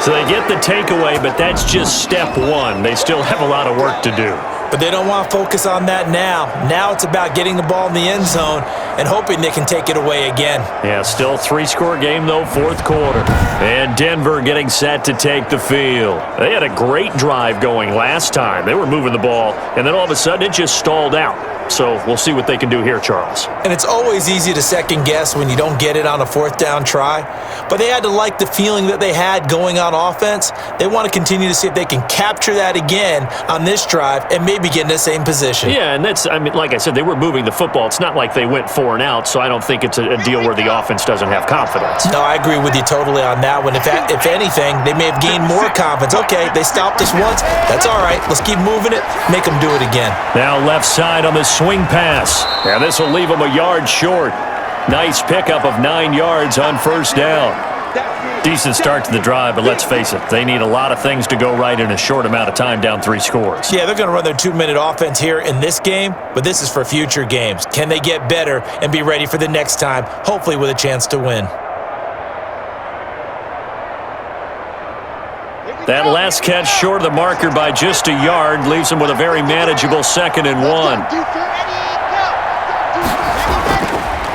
So they get the takeaway, but that's just step 1. They still have a lot of work to do. But they don't want to focus on that now. Now it's about getting the ball in the end zone and hoping they can take it away again. Yeah, still 3-score game, though, 4th quarter. And Denver getting set to take the field. They had a great drive going last time. They were moving the ball, and then all of a sudden it just stalled out. So we'll see what they can do here, Charles. And it's always easy to second guess when you don't get it on a 4th down try. But they had to like the feeling that they had going on offense. They want to continue to see if they can capture that again on this drive and maybe get in the same position. Yeah, and that's, I mean, like I said, they were moving the football. It's not like they went 4 and out, so I don't think it's a deal where the offense doesn't have confidence. No, I agree with you totally on that one. If anything, they may have gained more confidence. Okay, they stopped us once. That's all right. Let's keep moving it. Make them do it again. Now left side on the swing pass. And this will leave them a yard short. Nice pickup of 9 yards on 1st down. Decent start to the drive, but let's face it, they need a lot of things to go right in a short amount of time down 3 scores. Yeah, they're going to run their 2-minute offense here in this game, but this is for future games. Can they get better and be ready for the next time, hopefully with a chance to win? That last catch short of the marker by just a yard leaves them with a very manageable 2nd and 1.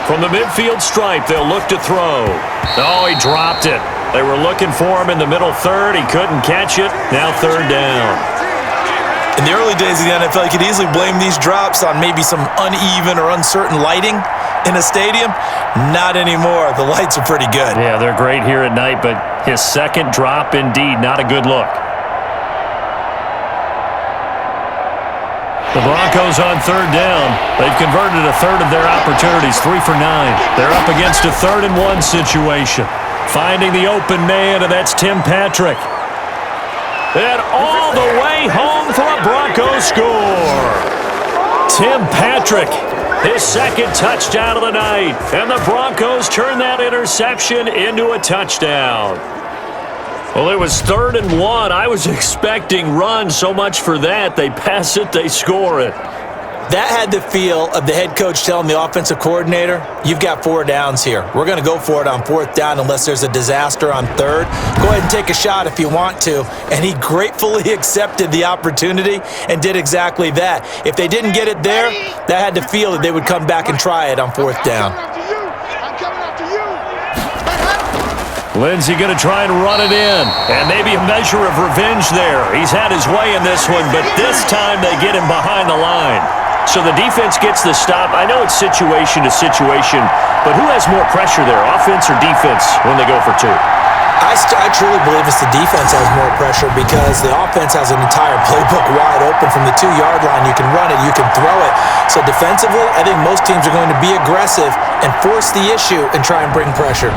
From the midfield stripe, they'll look to throw. Oh, he dropped it. They were looking for him in the middle third. He couldn't catch it. Now 3rd down. In the early days of the NFL, you could easily blame these drops on maybe some uneven or uncertain lighting in a stadium. Not anymore. The lights are pretty good. Yeah, they're great here at night, but his 2nd drop, indeed, not a good look. The Broncos on 3rd down. They've converted a third of their opportunities, 3 for 9. They're up against a 3rd and 1 situation. Finding the open man, and that's Tim Patrick. And all the way home for a Broncos score. Tim Patrick, his 2nd touchdown of the night. And the Broncos turn that interception into a touchdown. Well, it was 3rd and 1. I was expecting run, so much for that. They pass it, they score it. That had the feel of the head coach telling the offensive coordinator, you've got 4 downs here. We're going to go for it on 4th down unless there's a disaster on 3rd. Go ahead and take a shot if you want to. And he gratefully accepted the opportunity and did exactly that. If they didn't get it there, that had the feel that they would come back and try it on 4th down. Lindsey going to try and run it in. And maybe a measure of revenge there. He's had his way in this one, but this time they get him behind the line. So the defense gets the stop. I know it's situation to situation, but who has more pressure there, offense or defense, when they go for 2? I truly believe it's the defense has more pressure because the offense has an entire playbook wide open from the 2-yard line. You can run it, you can throw it. So defensively, I think most teams are going to be aggressive and force the issue and try and bring pressure.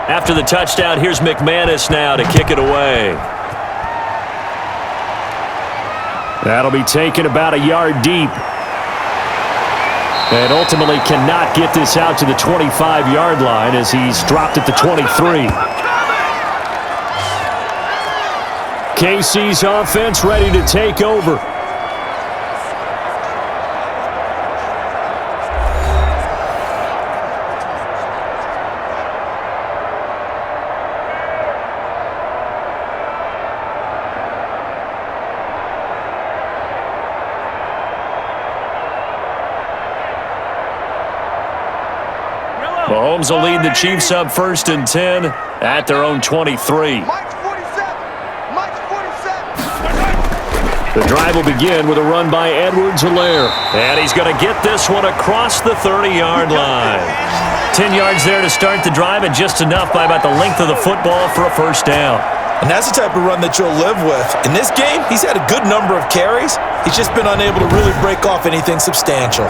After the touchdown, here's McManus now to kick it away. That'll be taken about a yard deep. And ultimately cannot get this out to the 25-yard line as he's dropped at the 23. KC's offense ready to take over. Mahomes will lead the Chiefs up 1st and 10 at their own 23. The drive will begin with a run by Edwards-Helaire. And he's going to get this one across the 30-yard line. 10 yards there to start the drive, and just enough by about the length of the football for a 1st down. And that's the type of run that you'll live with. In this game, he's had a good number of carries. He's just been unable to really break off anything substantial.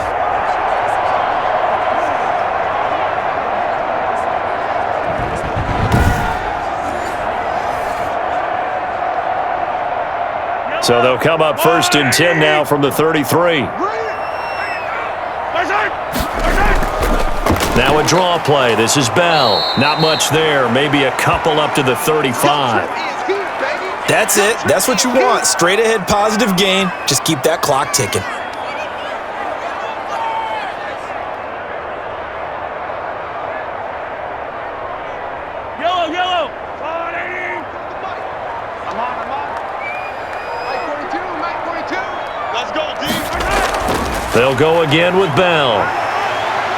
So they'll come up 1st and 10 now from the 33. Now a draw play. This is Bell. Not much there. Maybe a couple up to the 35. That's it. That's what you want. Straight ahead positive gain. Just keep that clock ticking. Yellow. I'm on. Mike 42. Let's go, D. They'll go again with Bell.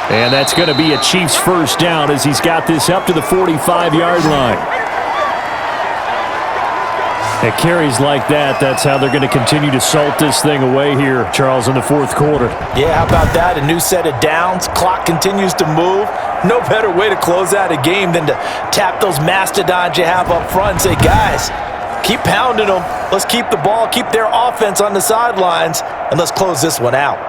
And that's going to be a Chiefs 1st down as he's got this up to the 45-yard line. At carries like that, that's how they're going to continue to salt this thing away here, Charles, in the fourth quarter. Yeah, how about that? A new set of downs. Clock continues to move. No better way to close out a game than to tap those mastodons you have up front and say, guys, keep pounding them. Let's keep the ball, keep their offense on the sidelines, and let's close this one out.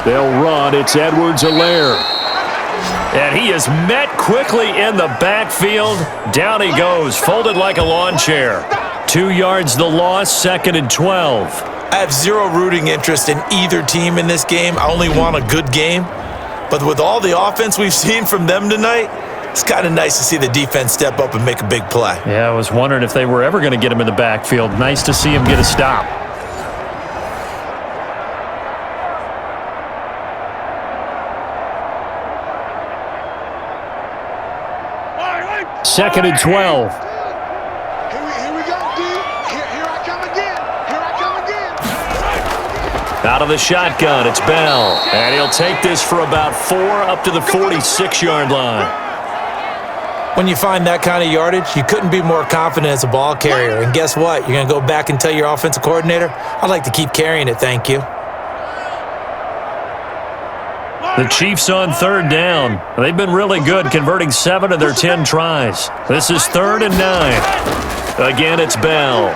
They'll run. It's Edwards-Helaire. And he is met quickly in the backfield. Down he goes, folded like a lawn chair. 2 yards the loss, 2nd and 12. I have zero rooting interest in either team in this game. I only want a good game. But with all the offense we've seen from them tonight, it's kind of nice to see the defense step up and make a big play. Yeah, I was wondering if they were ever going to get him in the backfield. Nice to see him get a stop. Second and 12. Here we go, D. Here I come again. Here I come again. Out of the shotgun, it's Bell. And he'll take this for about 4 up to the 46-yard line. When you find that kind of yardage, you couldn't be more confident as a ball carrier. And guess what? You're going to go back and tell your offensive coordinator, I'd like to keep carrying it, thank you. The Chiefs on 3rd down. They've been really good, converting 7 of their 10 tries. This is 3rd and 9. Again, it's Bell.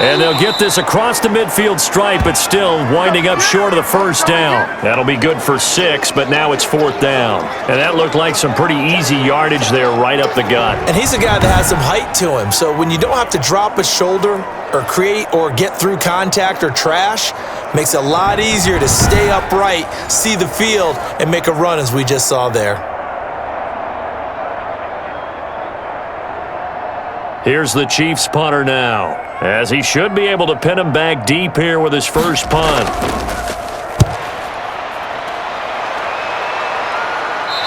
And they'll get this across the midfield stripe, but still winding up short of the first down. That'll be good for 6, but now it's 4th down. And that looked like some pretty easy yardage there right up the gut. And he's a guy that has some height to him, so when you don't have to drop a shoulder or create or get through contact or trash, makes it a lot easier to stay upright, see the field, and make a run as we just saw there. Here's the Chiefs punter now, as he should be able to pin him back deep here with his first punt.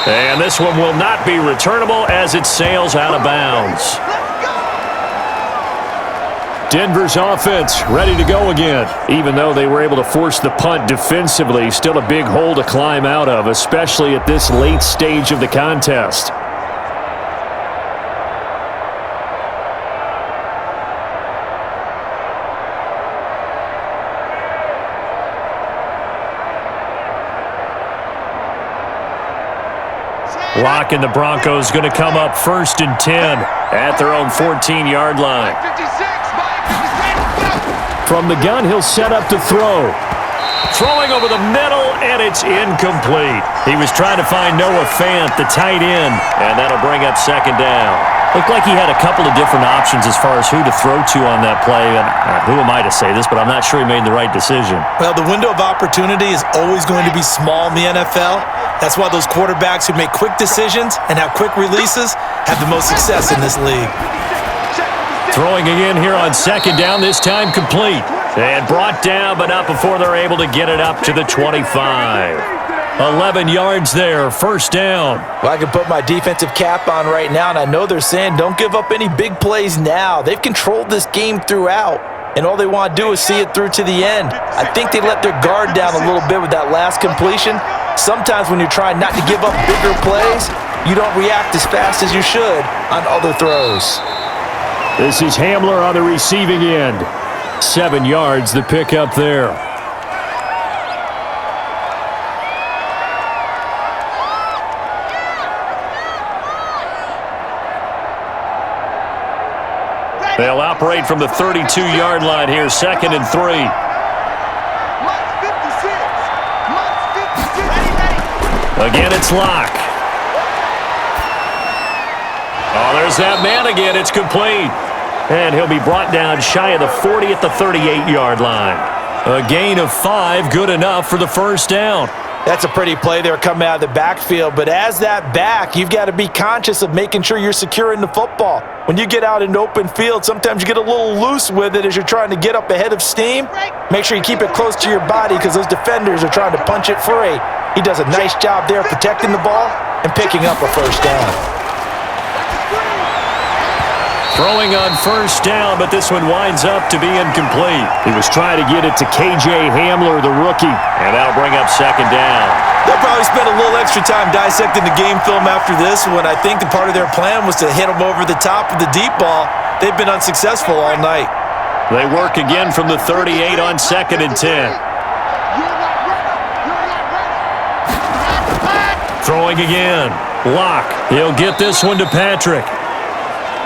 And this one will not be returnable as it sails out of bounds. Denver's offense ready to go again. Even though they were able to force the punt defensively, still a big hole to climb out of, especially at this late stage of the contest. Lock and the Broncos going to come up 1st and 10 at their own 14-yard line. From the gun, he'll set up to throw. Throwing over the middle, and it's incomplete. He was trying to find Noah Fant, the tight end, and that'll bring up 2nd down. Looked like he had a couple of different options as far as who to throw to on that play, and who am I to say this, but I'm not sure he made the right decision. Well, the window of opportunity is always going to be small in the NFL. That's why those quarterbacks who make quick decisions and have quick releases have the most success in this league. Throwing again here on 2nd down, this time complete. And brought down, but not before they're able to get it up to the 25. 11 yards there, 1st down. Well, I can put my defensive cap on right now, and I know they're saying don't give up any big plays now. They've controlled this game throughout, and all they want to do is see it through to the end. I think they let their guard down a little bit with that last completion. Sometimes when you're trying not to give up bigger plays, you don't react as fast as you should on other throws. This is Hamler on the receiving end. 7 yards, the pickup there. They'll operate from the 32-yard line here, 2nd and 3. Again, it's Locke. Oh, there's that man again. It's complete. And he'll be brought down shy of the 40 at the 38-yard line. A gain of 5, good enough for the 1st down. That's a pretty play there coming out of the backfield, but as that back, you've got to be conscious of making sure you're securing the football. When you get out in open field, sometimes you get a little loose with it as you're trying to get up ahead of steam. Make sure you keep it close to your body because those defenders are trying to punch it free. He does a nice job there protecting the ball and picking up a 1st down. Throwing on first down, but this one winds up to be incomplete. He was trying to get it to K.J. Hamler, the rookie, and that'll bring up second down. They'll probably spend a little extra time dissecting the game film after this one. I think the part of their plan was to hit them over the top of the deep ball. They've been unsuccessful all night. They work again from the 38 on 2nd and 10. Throwing again. Locke. He'll get this one to Patrick.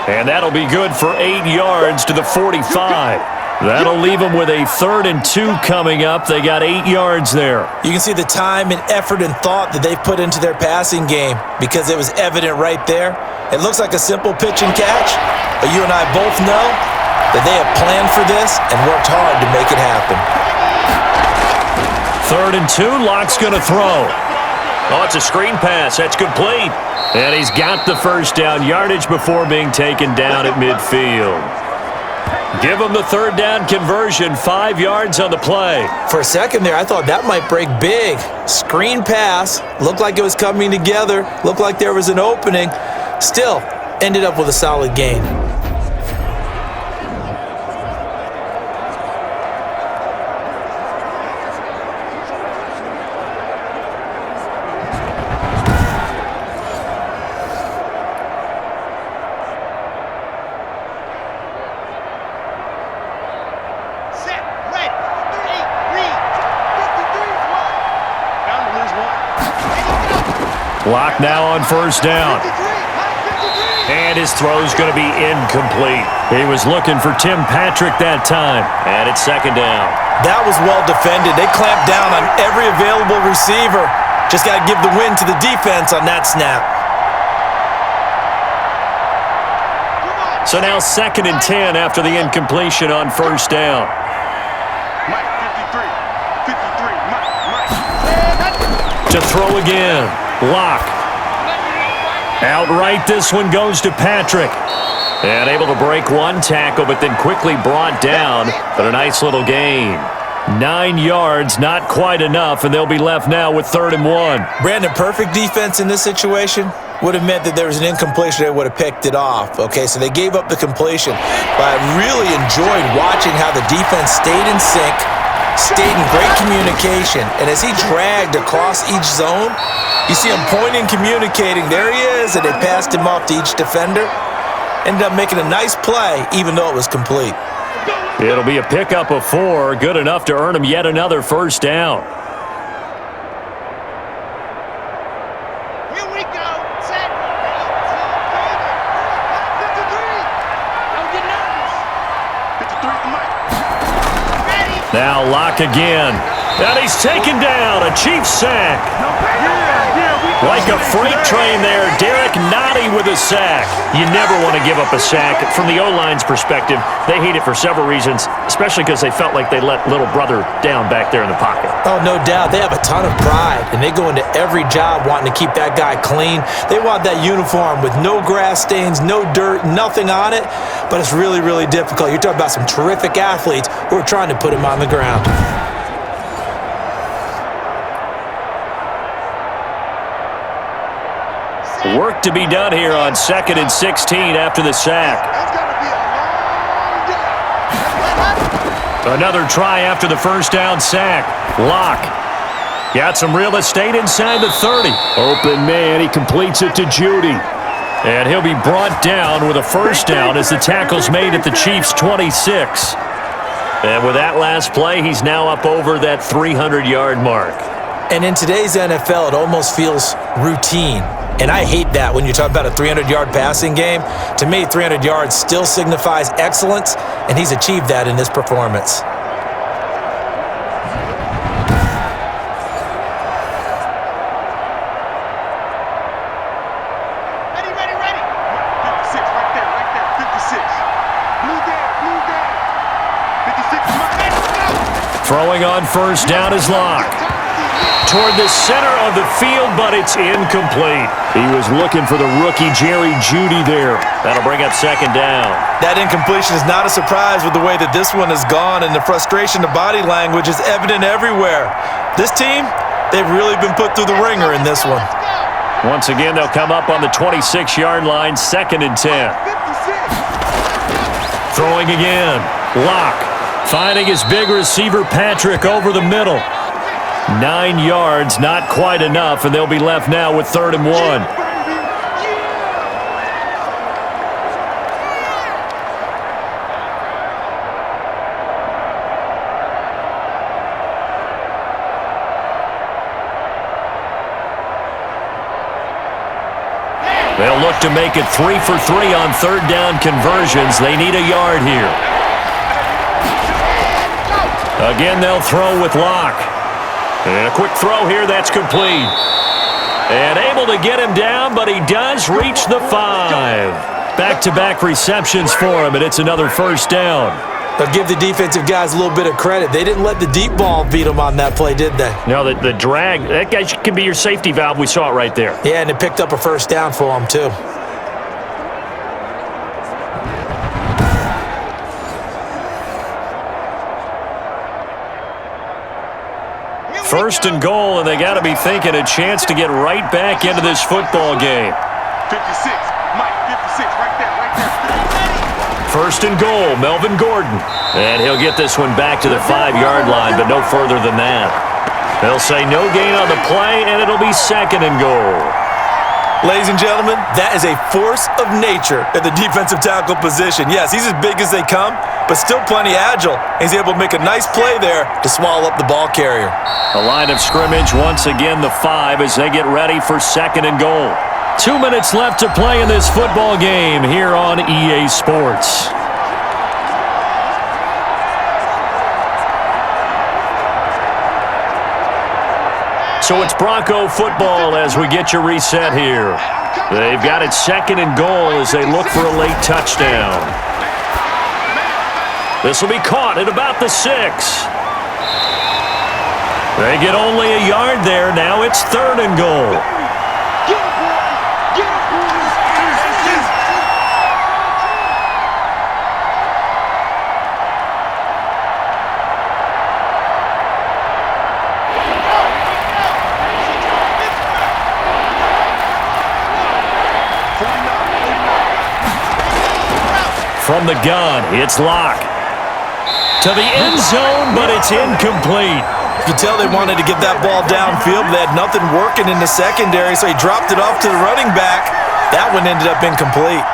And that'll be good for 8 yards to the 45. That'll leave them with a 3rd and 2 coming up. They got 8 yards there. You can see the time and effort and thought that they've put into their passing game because it was evident right there. It looks like a simple pitch and catch, but you and I both know that they have planned for this and worked hard to make it happen. 3rd and 2, Locke's going to throw. Oh, it's a screen pass. That's complete. And he's got the first down yardage before being taken down at midfield. Give him the 3rd down conversion, 5 yards on the play. For a second there, I thought that might break big. Screen pass, looked like it was coming together, looked like there was an opening. Still, ended up with a solid gain. Locke now on first down. And his throw's going to be incomplete. He was looking for Tim Patrick that time. And it's 2nd down. That was well defended. They clamped down on every available receiver. Just got to give the win to the defense on that snap. So now 2nd and 10 after the incompletion on first down. To throw again. Locke. Outright, this one goes to Patrick. And able to break one tackle, but then quickly brought down. But a nice little gain. 9 yards, not quite enough, and they'll be left now with 3rd and 1. Brandon, perfect defense in this situation would have meant that there was an incompletion. They would have picked it off. Okay, so they gave up the completion. But I really enjoyed watching how the defense stayed in sync, stayed in great communication. And as he dragged across each zone, you see him pointing, communicating. There he is, and they passed him off to each defender. Ended up making a nice play, even though it was complete. It'll be a pickup of 4, good enough to earn him yet another first down. Here we go. Set. Don't get nervous. 53 Mike. Ready. Now Locke again. And he's taken down. A Chiefs sack. Like a freight train there, Derek Nottie with a sack. You never want to give up a sack. From the O-line's perspective, they hate it for several reasons, especially because they felt like they let little brother down back there in the pocket. Oh, no doubt. They have a ton of pride, and they go into every job wanting to keep that guy clean. They want that uniform with no grass stains, no dirt, nothing on it, but it's really, really difficult. You're talking about some terrific athletes who are trying to put him on the ground. Work to be done here on 2nd and 16 after the sack. That's going to be a long day. Another try after the first down sack. Locke got some real estate inside the 30. Open man, he completes it to Judy. And he'll be brought down with a first down as the tackle's made at the Chiefs' 26. And with that last play, he's now up over that 300-yard mark. And in today's NFL, it almost feels routine. And I hate that when you talk about a 300-yard passing game. To me, 300 yards still signifies excellence, and he's achieved that in this performance. Ready, ready, ready. 56 right there, 56. Blue down. 56 Mike. Throwing on first down is Locke. Toward the center of the field, but it's incomplete. He was looking for the rookie Jerry Jeudy there. That'll bring up 2nd down. That incompletion is not a surprise with the way that this one has gone, and the frustration, the body language is evident everywhere. This team, they've really been put through the ringer in this one. Once again, they'll come up on the 26-yard line, 2nd and 10. 56. Throwing again. Locke finding his big receiver Patrick over the middle. 9 yards, not quite enough, and they'll be left now with 3rd and 1. They'll look to make it 3 for 3 on 3rd down conversions. They need a yard here. Again, they'll throw with Locke. And a quick throw here, that's complete. And able to get him down, but he does reach the 5. Back-to-back receptions for him, and it's another 1st down. They'll give the defensive guys a little bit of credit. They didn't let the deep ball beat them on that play, did they? No, the drag, that guy can be your safety valve. We saw it right there. Yeah, and it picked up a 1st down for them, too. First and goal, and they got to be thinking a chance to get right back into this football game. 56, Mike, 56, right there. 1st and goal, Melvin Gordon. And he'll get this one back to the 5-yard line, but no further than that. They'll say no gain on the play, and it'll be 2nd and goal. Ladies and gentlemen, that is a force of nature at the defensive tackle position. Yes, he's as big as they come, but still plenty agile. He's able to make a nice play there to swallow up the ball carrier. The line of scrimmage, once again the 5 as they get ready for 2nd and goal. 2 minutes left to play in this football game here on EA Sports. So it's Bronco football as we get you reset here. They've got it 2nd and goal as they look for a late touchdown. This will be caught at about the 6. They get only a yard there. Now it's 3rd and goal. From the gun, it's Locke. To the end zone, but it's incomplete. You could tell they wanted to get that ball downfield. They had nothing working in the secondary, so he dropped it off to the running back. That one ended up incomplete.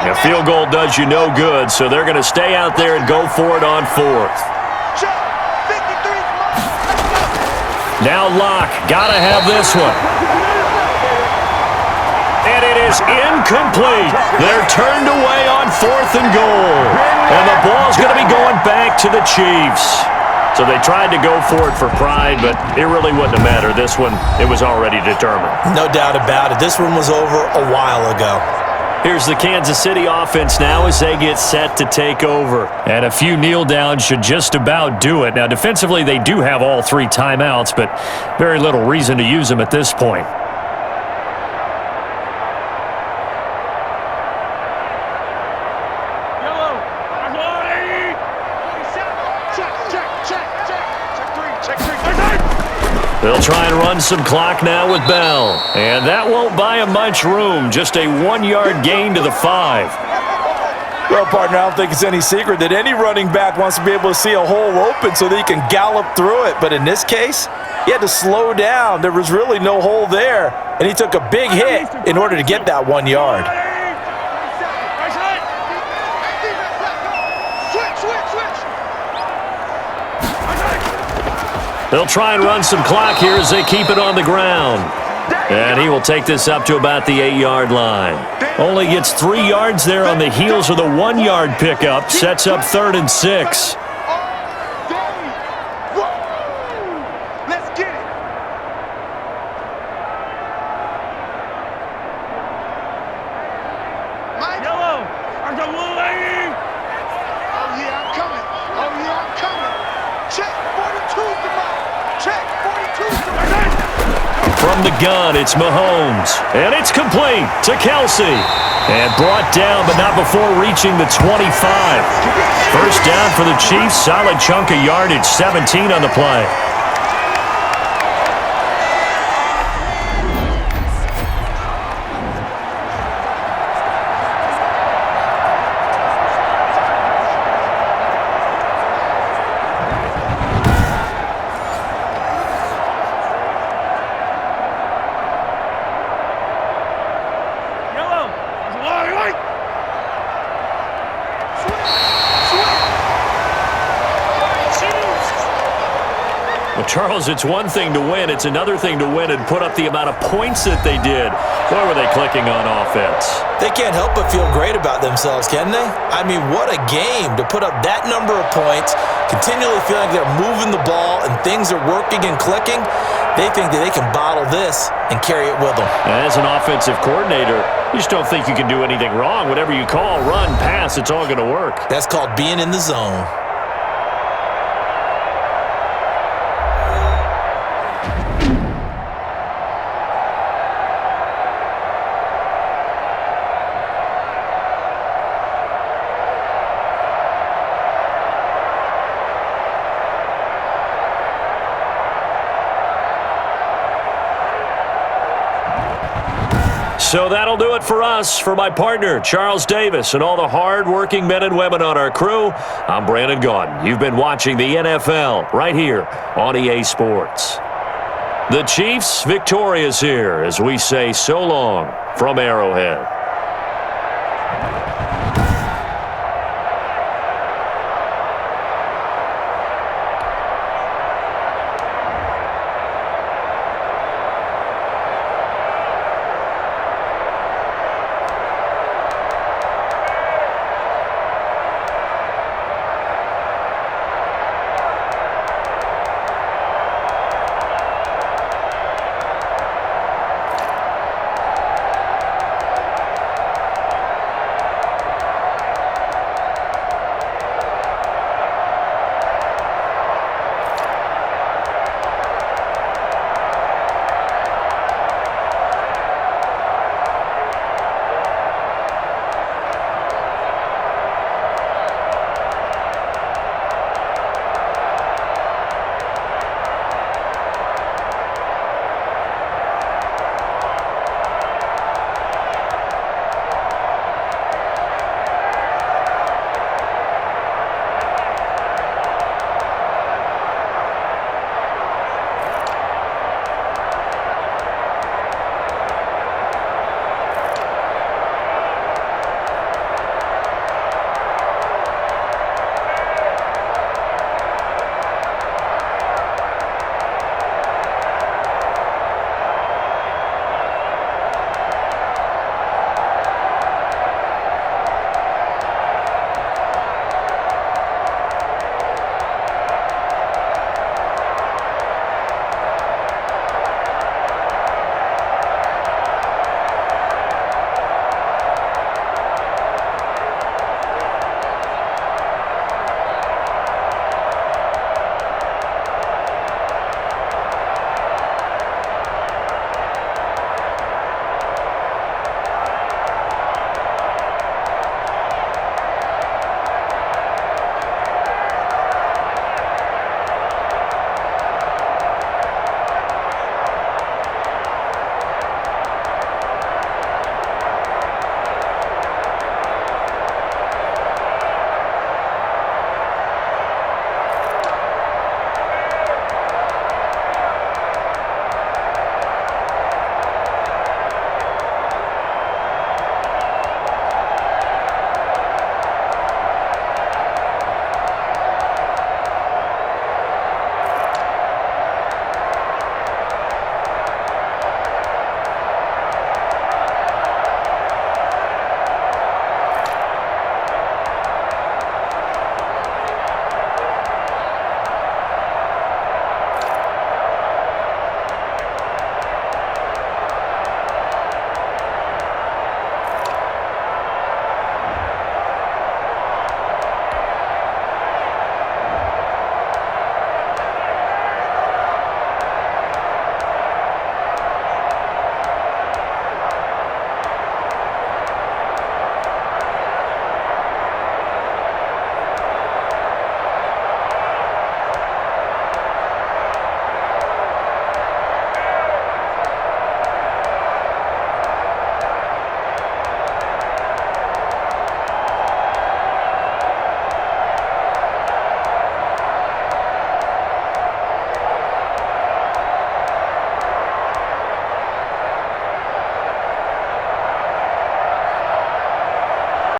A field goal does you no good, so they're going to stay out there and go for it on 4th. Now Locke, got to have this one. And it is incomplete. They're turned away on 4th and goal. And the ball's going to be going back to the Chiefs. So they tried to go for it for pride, but it really wouldn't have mattered. This one, it was already determined. No doubt about it. This one was over a while ago. Here's the Kansas City offense now as they get set to take over. And a few kneel downs should just about do it. Now, defensively, they do have all 3 timeouts, but very little reason to use them at this point. They'll try and run some clock now with Bell. And that won't buy him much room. Just a 1-yard gain to the 5. Well, partner, I don't think it's any secret that any running back wants to be able to see a hole open so that he can gallop through it. But in this case, he had to slow down. There was really no hole there. And he took a big hit in order to get that 1 yard. They'll try and run some clock here as they keep it on the ground. And he will take this up to about the 8-yard line. Only gets 3 yards there on the heels of the 1-yard pickup. Sets up 3rd and 6. Let's get it. Mike. Yellow. There's a little lady. Oh, yeah, I'm coming. Oh, yeah, I'm coming. Check 42's the mark. Check 42's the mark. From the gun, it's Mahomes. And it's complete to Kelsey. And brought down, but not before reaching the 25. First down for the Chiefs. Solid chunk of yardage. 17 on the play. Charles, it's one thing to win. It's another thing to win and put up the amount of points that they did. Boy, were they clicking on offense. They can't help but feel great about themselves, can they? I mean, what a game to put up that number of points, continually feeling like they're moving the ball and things are working and clicking. They think that they can bottle this and carry it with them. As an offensive coordinator, you just don't think you can do anything wrong. Whatever you call, run, pass, it's all going to work. That's called being in the zone. So that'll do it for us. For my partner, Charles Davis, and all the hard-working men and women on our crew, I'm Brandon Gaudin. You've been watching the NFL right here on EA Sports. The Chiefs victorious here as we say so long from Arrowhead.